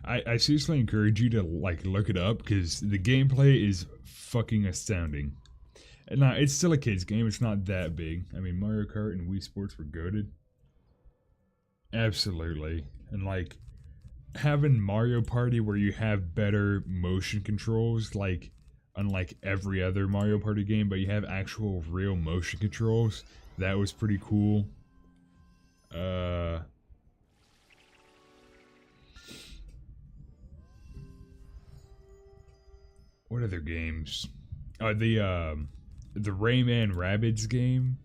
I seriously encourage you to like look it up because the gameplay is fucking astounding. And now it's still a kid's game, it's not that big. I mean, Mario Kart and Wii Sports were goated. Absolutely. And like having Mario Party where you have better motion controls, like unlike every other Mario Party game, but you have actual real motion controls, that was pretty cool. What other games? The Rayman Rabbids game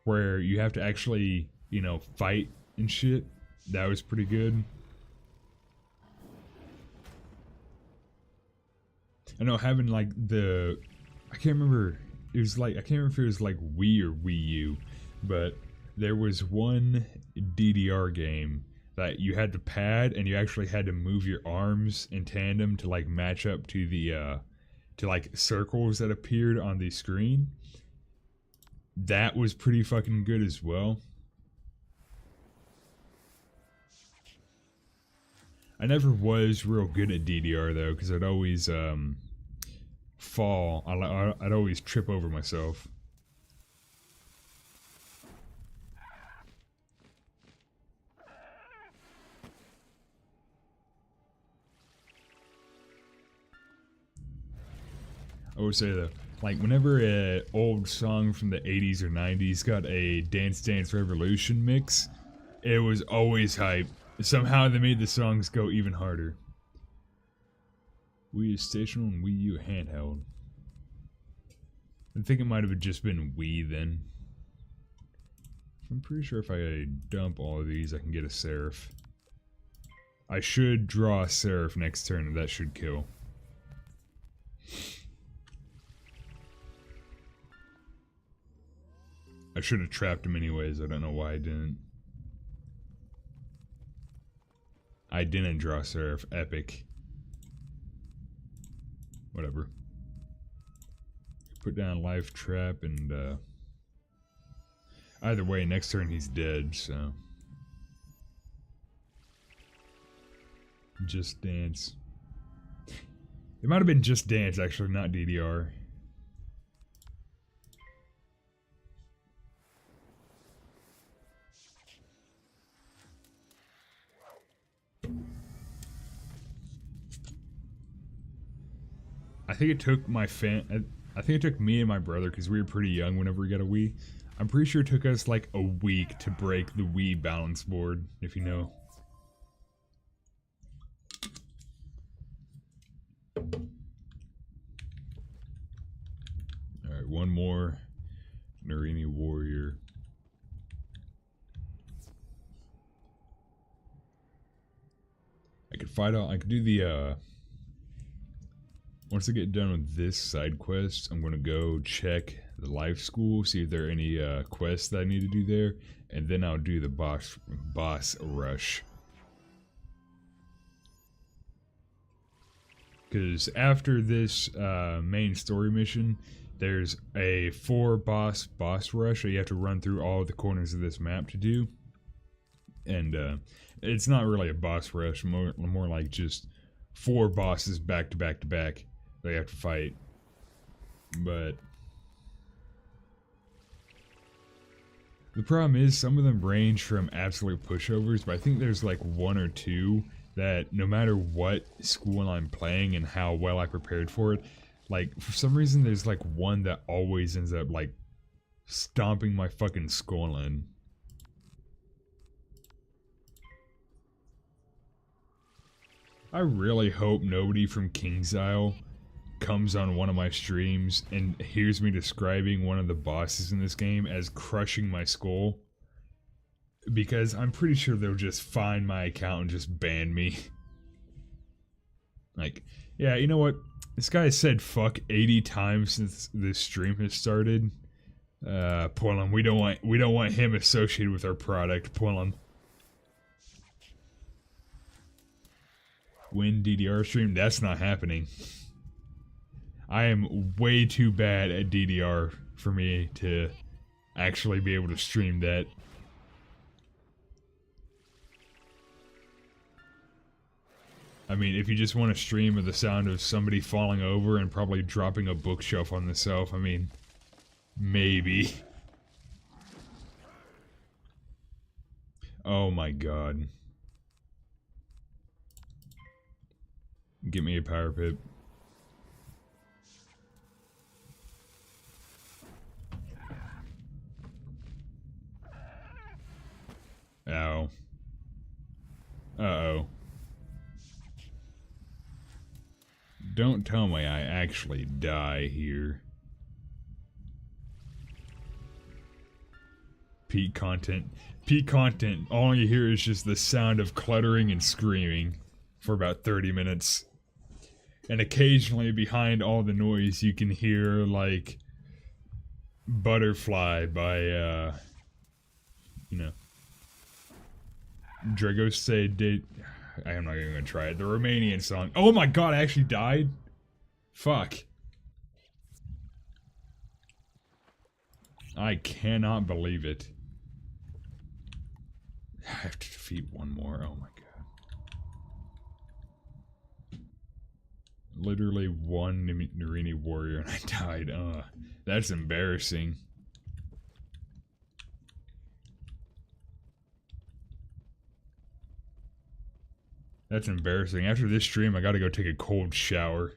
where you have to actually, you know, fight and shit. That was pretty good. I know having like I can't remember. It was like I can't remember if it was like Wii or Wii U, but there was one DDR game that you had to pad and you actually had to move your arms in tandem to like match up to the to like circles that appeared on the screen. That was pretty fucking good as well. I never was real good at DDR though, because I'd always fall. I'd always trip over myself. I would say though, like whenever an old song from the 80s or 90s got a Dance Dance Revolution mix, it was always hype. Somehow they made the songs go even harder. Wii stational and Wii U handheld. I think it might have just been Wii then. I'm pretty sure if I dump all of these I can get a Seraph. I should draw a Seraph next turn and that should kill. I should have trapped him anyways, I don't know why I didn't. I didn't draw Seraph. Epic. Whatever. Put down Life Trap and either way, next turn he's dead, so. Just Dance. It might have been Just Dance actually, not DDR. I think it took I think it took me and my brother, because we were pretty young whenever we got a Wii. I'm pretty sure it took us like a week to break the Wii balance board, if you know. Alright, one more. Narini Warrior. I could fight out, I could do the once I get done with this side quest, I'm going to go check the life school, see if there are any quests that I need to do there, and then I'll do the boss rush. Because after this main story mission, there's a 4 boss rush that you have to run through all the corners of this map to do. And it's not really a boss rush, more like just 4 bosses back to back to back that you have to fight. But the problem is some of them range from absolute pushovers, but I think there's like 1 or 2 that no matter what school I'm playing and how well I prepared for it, like for some reason there's like one that always ends up like stomping my fucking skull in. I really hope nobody from King's Isle comes on one of my streams and hears me describing one of the bosses in this game as crushing my skull, because I'm pretty sure they'll just find my account and just ban me. Like, yeah, you know what? This guy has said fuck 80 times since this stream has started. Pull him. We don't want him associated with our product. Pull him. Win DDR stream? That's not happening. I am way too bad at DDR for me to actually be able to stream that. I mean, if you just want to stream with the sound of somebody falling over and probably dropping a bookshelf on themselves, I mean, maybe. Oh my god. Get me a power pip. Ow. Uh-oh. Don't tell me I actually die here. Peak content. Peak content. All you hear is just the sound of cluttering and screaming for about 30 minutes. And occasionally behind all the noise you can hear like Butterfly by you know, Dragose did. I am not even gonna try it. The Romanian song. Oh my god, I actually died? Fuck. I cannot believe it. I have to defeat one more. Oh my god. Literally one Narini warrior and I died. That's embarrassing. That's embarrassing. After this stream, I gotta go take a cold shower.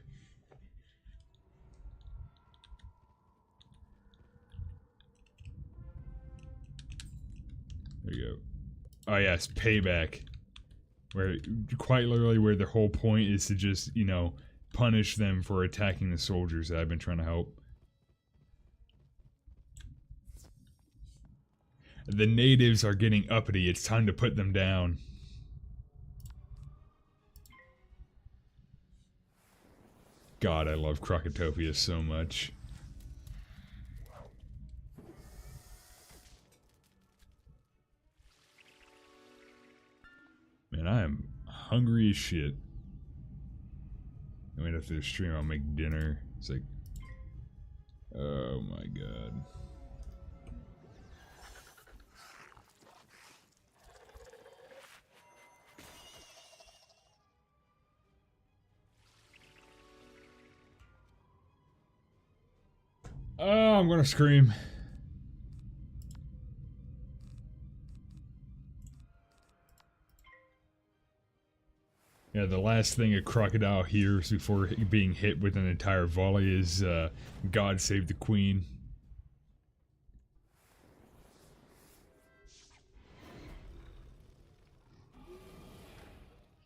There you go. Oh yes, payback. Where, quite literally where the whole point is to just, you know, punish them for attacking the soldiers that I've been trying to help. The natives are getting uppity. It's time to put them down. God, I love Crocotopia so much. Man, I am hungry as shit. I mean, after the stream, I'll make dinner. It's like, oh my god. Oh, I'm gonna scream. Yeah, the last thing a crocodile hears before being hit with an entire volley is, God save the Queen.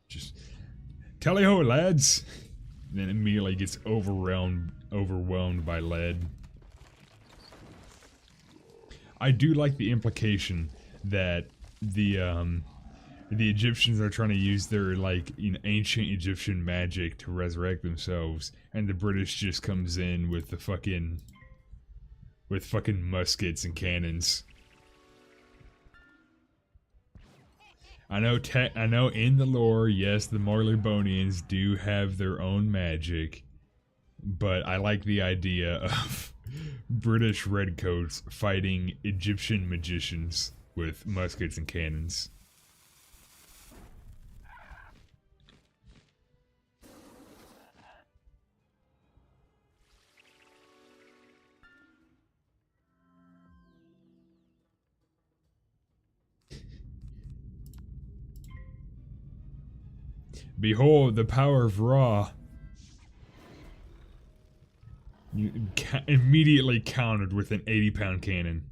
Just, tally-ho, lads! And then immediately gets overwhelmed by lead. I do like the implication that the Egyptians are trying to use their, like, you know, ancient Egyptian magic to resurrect themselves, and the British just comes in with the fucking muskets and cannons. I know in the lore, yes, the Marleybonians do have their own magic, but I like the idea of British redcoats fighting Egyptian magicians with muskets and cannons. Behold the power of Ra. You immediately countered with an 80-pound cannon.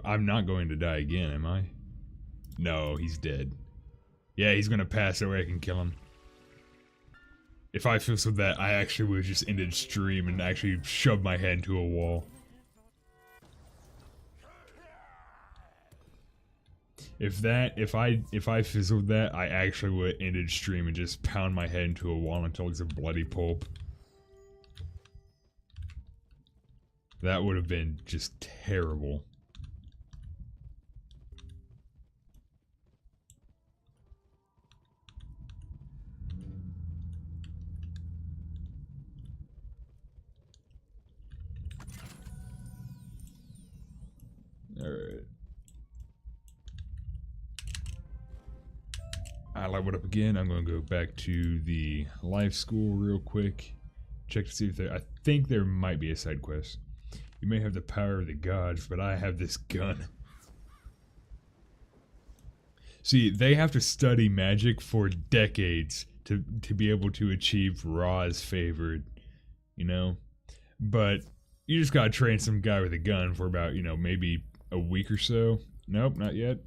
I'm not going to die again, am I? No, he's dead. Yeah, he's gonna pass so I can kill him. If I fizzled that, I actually would have just ended stream and actually shoved my head into a wall. If I fizzled that, I actually would have ended stream and just pound my head into a wall until it's a bloody pulp. That would have been just terrible. Alright. I leveled up again. I'm going to go back to the life school real quick. Check to see if there... I think there might be a side quest. You may have the power of the gods, but I have this gun. See, they have to study magic for decades to be able to achieve Ra's favored, you know? But you just gotta train some guy with a gun for about, you know, maybe a week or so. Nope, not yet.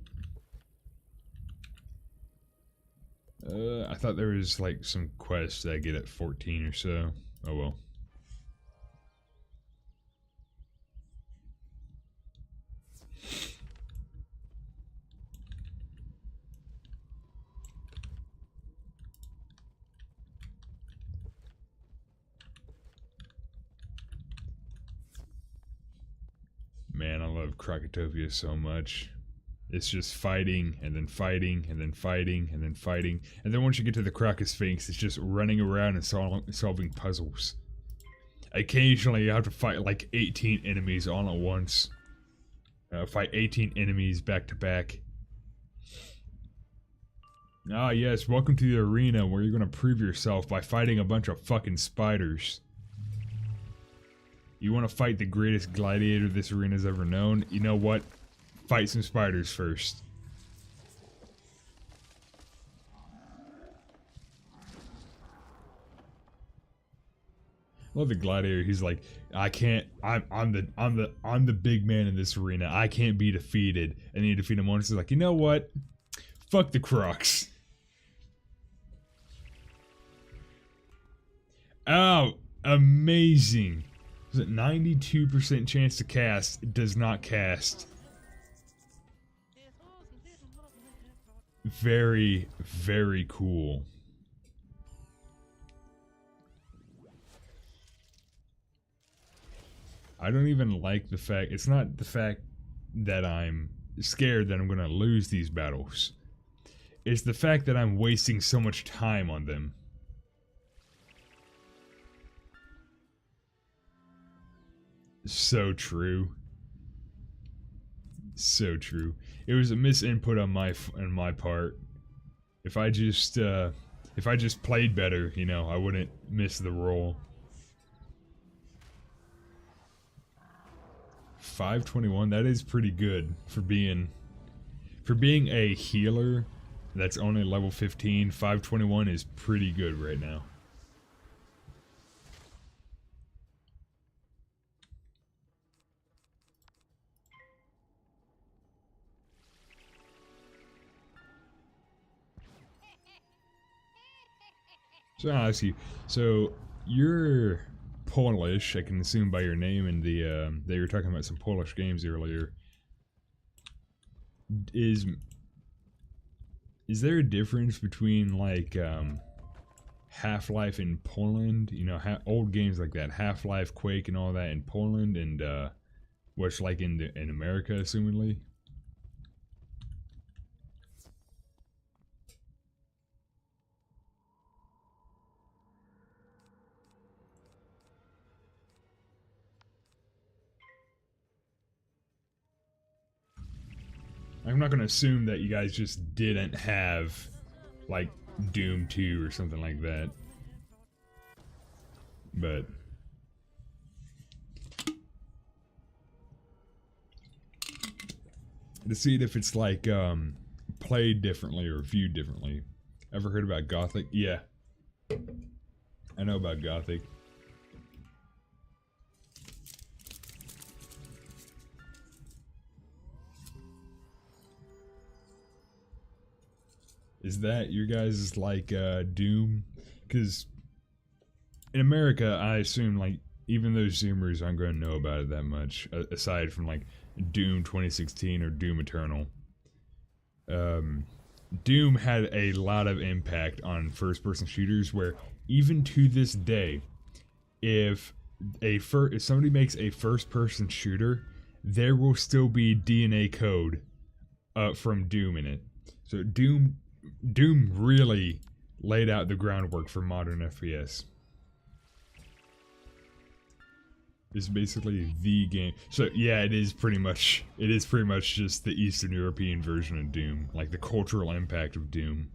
I thought there was like some quests that I get at 14 or so. Oh well. Man, I love Krakatopia so much. It's just fighting, and then fighting, and then fighting, and then fighting. And then once you get to the Krakasphinx, it's just running around and solving puzzles. Occasionally, you have to fight like 18 enemies all at once. Fight 18 enemies back to back. Ah yes, welcome to the arena where you're gonna prove yourself by fighting a bunch of fucking spiders. You want to fight the greatest gladiator this arena's ever known? You know what? Fight some spiders first. Love the gladiator. He's like, I can't. I'm the big man in this arena. I can't be defeated. And then you defeat him once. He's like, you know what? Fuck the Crocs. Oh, amazing. Is it 92% chance to cast? It does not cast. Very, very cool. I don't even like the fact, it's not the fact that I'm scared that I'm gonna lose these battles. It's the fact that I'm wasting so much time on them. So true. So true. It was a misinput on my part. If I just played better, you know, I wouldn't miss the roll. 521, that is pretty good for being a healer that's only level 15. 521 is pretty good right now. So I'll ask you, so you're Polish, I can assume by your name and the they were talking about some Polish games earlier. Is there a difference between like Half-Life in Poland, you know, old games like that, Half-Life, Quake, and all that in Poland, and what's like in America, assumedly. I'm not gonna assume that you guys just didn't have like Doom 2 or something like that, but to see if it's like played differently or viewed differently. Ever heard about Gothic? Yeah, I know about Gothic. Is that your guys' like Doom? Because in America, I assume like even those Zoomers aren't going to know about it that much, aside from like Doom 2016 or Doom Eternal. Doom had a lot of impact on first-person shooters, where even to this day, if somebody makes a first-person shooter, there will still be DNA code from Doom in it. So Doom really laid out the groundwork for modern FPS. It's basically the game. So yeah, it is pretty much just the Eastern European version of Doom, like the cultural impact of Doom.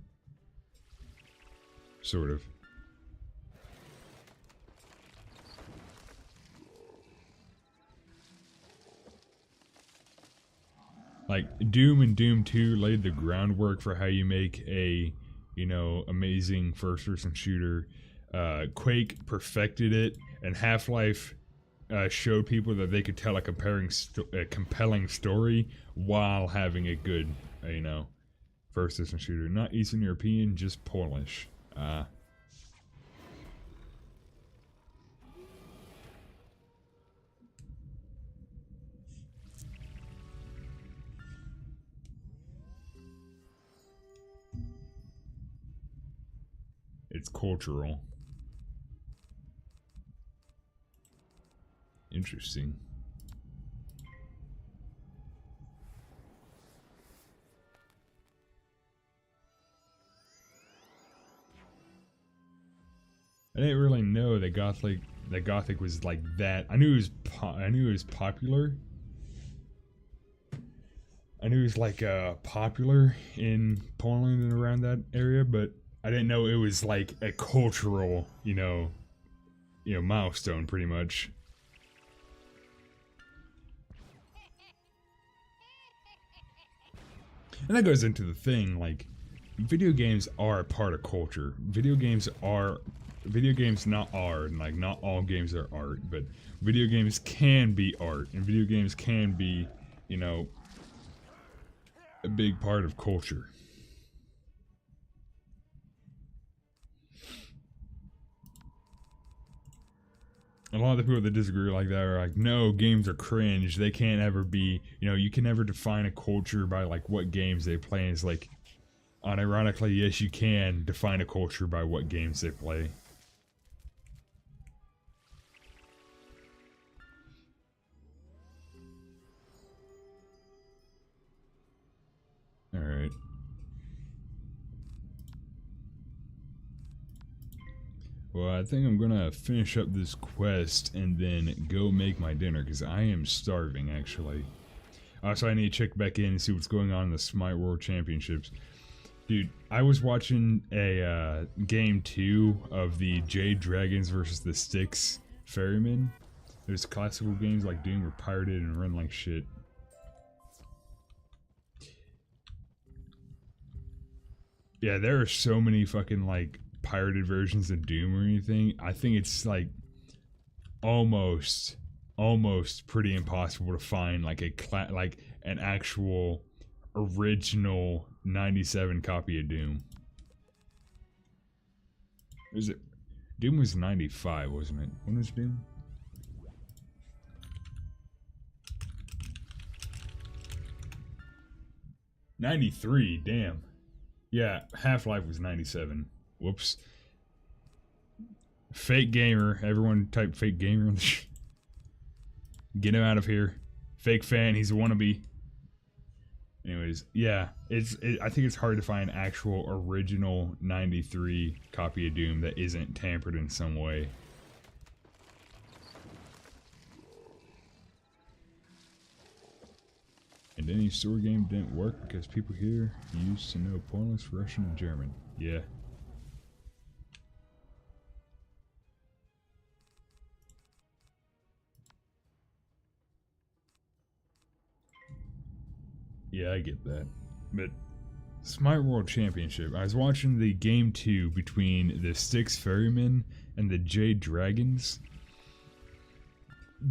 Sort of. Like Doom and Doom 2 laid the groundwork for how you make a, you know, amazing first-person shooter. Quake perfected it, and Half-Life showed people that they could tell a compelling story while having a good, you know, first-person shooter. Not Eastern European, just Polish. It's cultural. Interesting. I didn't really know that Gothic was like that. I knew it was popular. I knew it was like popular in Poland and around that area, but I didn't know it was like a cultural, you know, milestone pretty much. And that goes into the thing, like, video games are a part of culture. Video games not art, like, not all games are art, but video games can be art, and video games can be, you know, a big part of culture. A lot of the people that disagree like that are like, no, games are cringe. They can't ever be, you know, you can never define a culture by like what games they play. And it's like, unironically, yes, you can define a culture by what games they play. Alright. Well, I think I'm gonna finish up this quest and then go make my dinner, because I am starving, actually. Also, I need to check back in and see what's going on in the Smite World Championships. Dude, I was watching a game 2 of the Jade Dragons versus the Styx Ferrymen. There's classical games like Doom were pirated and run like shit. Yeah, there are so many fucking like pirated versions of Doom or anything. I think it's like almost pretty impossible to find like an actual original 97 copy of Doom. Is it? Doom was 95, wasn't it? When was Doom? '93. Damn. Yeah, Half-Life was 97. Whoops. Fake gamer. Everyone type fake gamer. Get him out of here. Fake fan. He's a wannabe. Anyways, yeah. I think it's hard to find actual original 93 copy of Doom that isn't tampered in some way. And any story game didn't work because people here used to know pointless Russian and German. Yeah. Yeah, I get that. But Smite World Championship, I was watching the game 2 between the Styx Ferrymen and the Jade Dragons.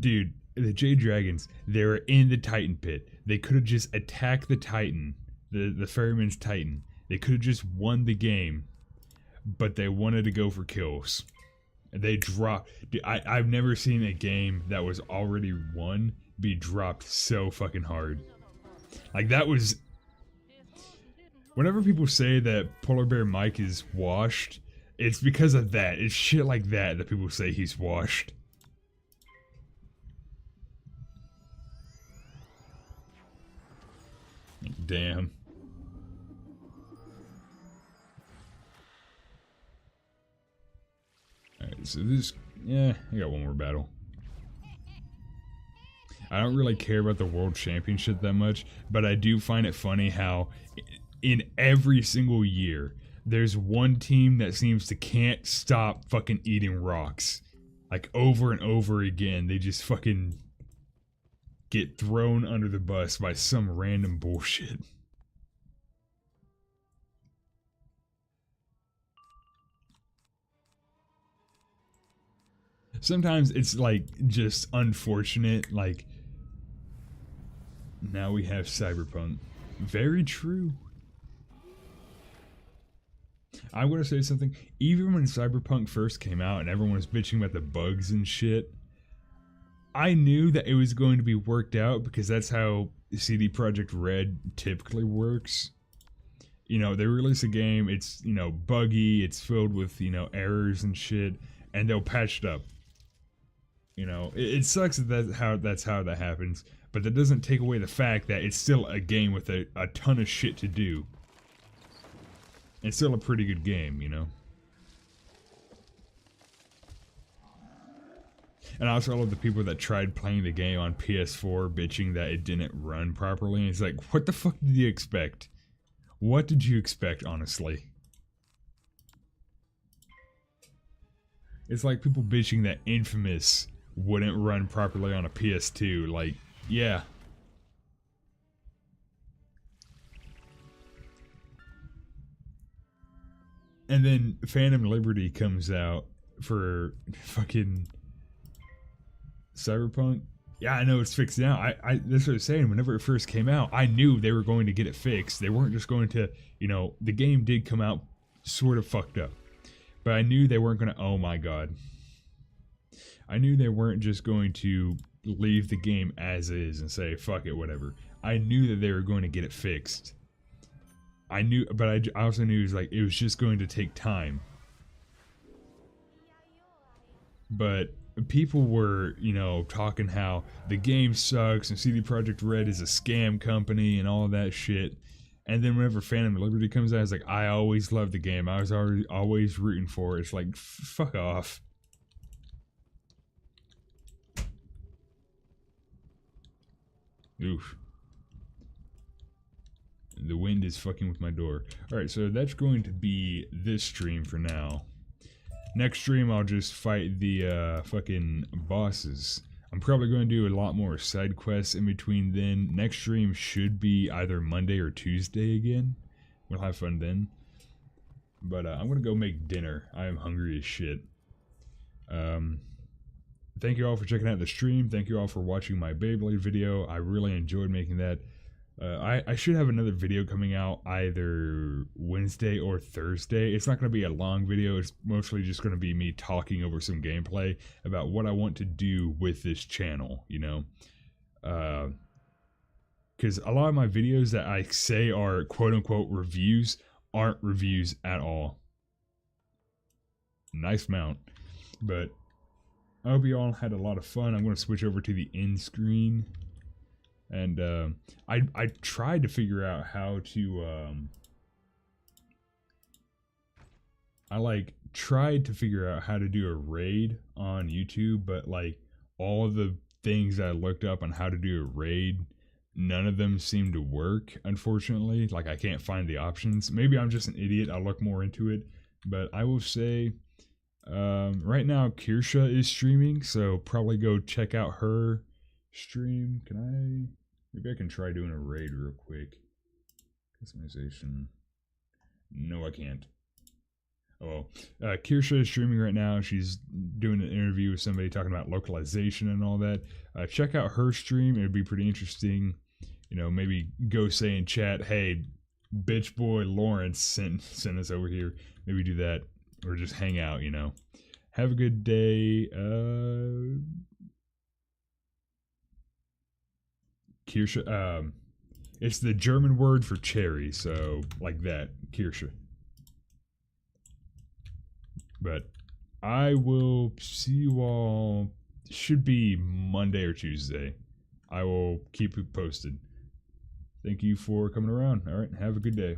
Dude, the Jade Dragons, they were in the Titan pit. They could have just attacked the Titan, the Ferryman's Titan. They could have just won the game, but they wanted to go for kills. They dropped. Dude, I've never seen a game that was already won be dropped so fucking hard. Like, that was... Whenever people say that Polar Bear Mike is washed, it's because of that. It's shit like that that people say he's washed. Damn. Alright, so this... Yeah, I got one more battle. I don't really care about the World Championship that much, but I do find it funny how in every single year, there's one team that seems to can't stop fucking eating rocks. Like, over and over again, they just fucking get thrown under the bus by some random bullshit. Sometimes it's like just unfortunate, like now we have Cyberpunk. Very true. I want to say something. Even when Cyberpunk first came out and everyone was bitching about the bugs and shit, I knew that it was going to be worked out because that's how CD Projekt Red typically works. You know, they release a game, it's, you know, buggy, it's filled with, you know, errors and shit, and they'll patch it up. You know, it sucks that that's how that happens, but that doesn't take away the fact that it's still a game with a ton of shit to do. It's still a pretty good game, you know? And I also love the people that tried playing the game on PS4 bitching that it didn't run properly. And it's like, what the fuck did you expect? What did you expect, honestly? It's like people bitching that Infamous wouldn't run properly on a PS2. Like, yeah. And then Phantom Liberty comes out for fucking Cyberpunk. Yeah, I know it's fixed now. That's what I was saying. Whenever it first came out, I knew they were going to get it fixed. They weren't just going to, you know, the game did come out sort of fucked up. But I knew they weren't going to, oh my god. I knew they weren't just going to leave the game as is and say, fuck it, whatever. I knew that they were going to get it fixed. I knew, but I also knew it was just going to take time. But people were, you know, talking how the game sucks and CD Projekt Red is a scam company and all that shit. And then whenever Phantom Liberty comes out, it's like, I always loved the game. I was always rooting for it. It's like, fuck off. Oof. The wind is fucking with my door. Alright, so that's going to be this stream for now. Next stream, I'll just fight the fucking bosses. I'm probably going to do a lot more side quests in between then. Next stream should be either Monday or Tuesday again. We'll have fun then. But I'm going to go make dinner. I am hungry as shit. Thank you all for checking out the stream. Thank you all for watching my Beyblade video. I really enjoyed making that. I should have another video coming out either Wednesday or Thursday. It's not going to be a long video. It's mostly just going to be me talking over some gameplay about what I want to do with this channel, you know. Because a lot of my videos that I say are quote-unquote reviews aren't reviews at all. Nice mount. But I hope you all had a lot of fun. I'm going to switch over to the end screen. And I tried to figure out how to... I tried to figure out how to do a raid on YouTube, but like all of the things I looked up on how to do a raid, none of them seem to work, unfortunately. Like I can't find the options. Maybe I'm just an idiot. I'll look more into it. But I will say, right now Kirsha is streaming, so probably go check out her stream. Maybe I can try doing a raid real quick. Customization. No, I can't. Oh, Kirsha is streaming right now. She's doing an interview with somebody talking about localization and all that. Check out her stream. It'd be pretty interesting. You know, maybe go say in chat, hey, bitch boy Lawrence sent us over here. Maybe do that, or just hang out, you know. Have a good day. Kirsha, it's the German word for cherry, so like that, Kirsha. But I will see you all, should be Monday or Tuesday. I will keep you posted. Thank you for coming around. All right, have a good day.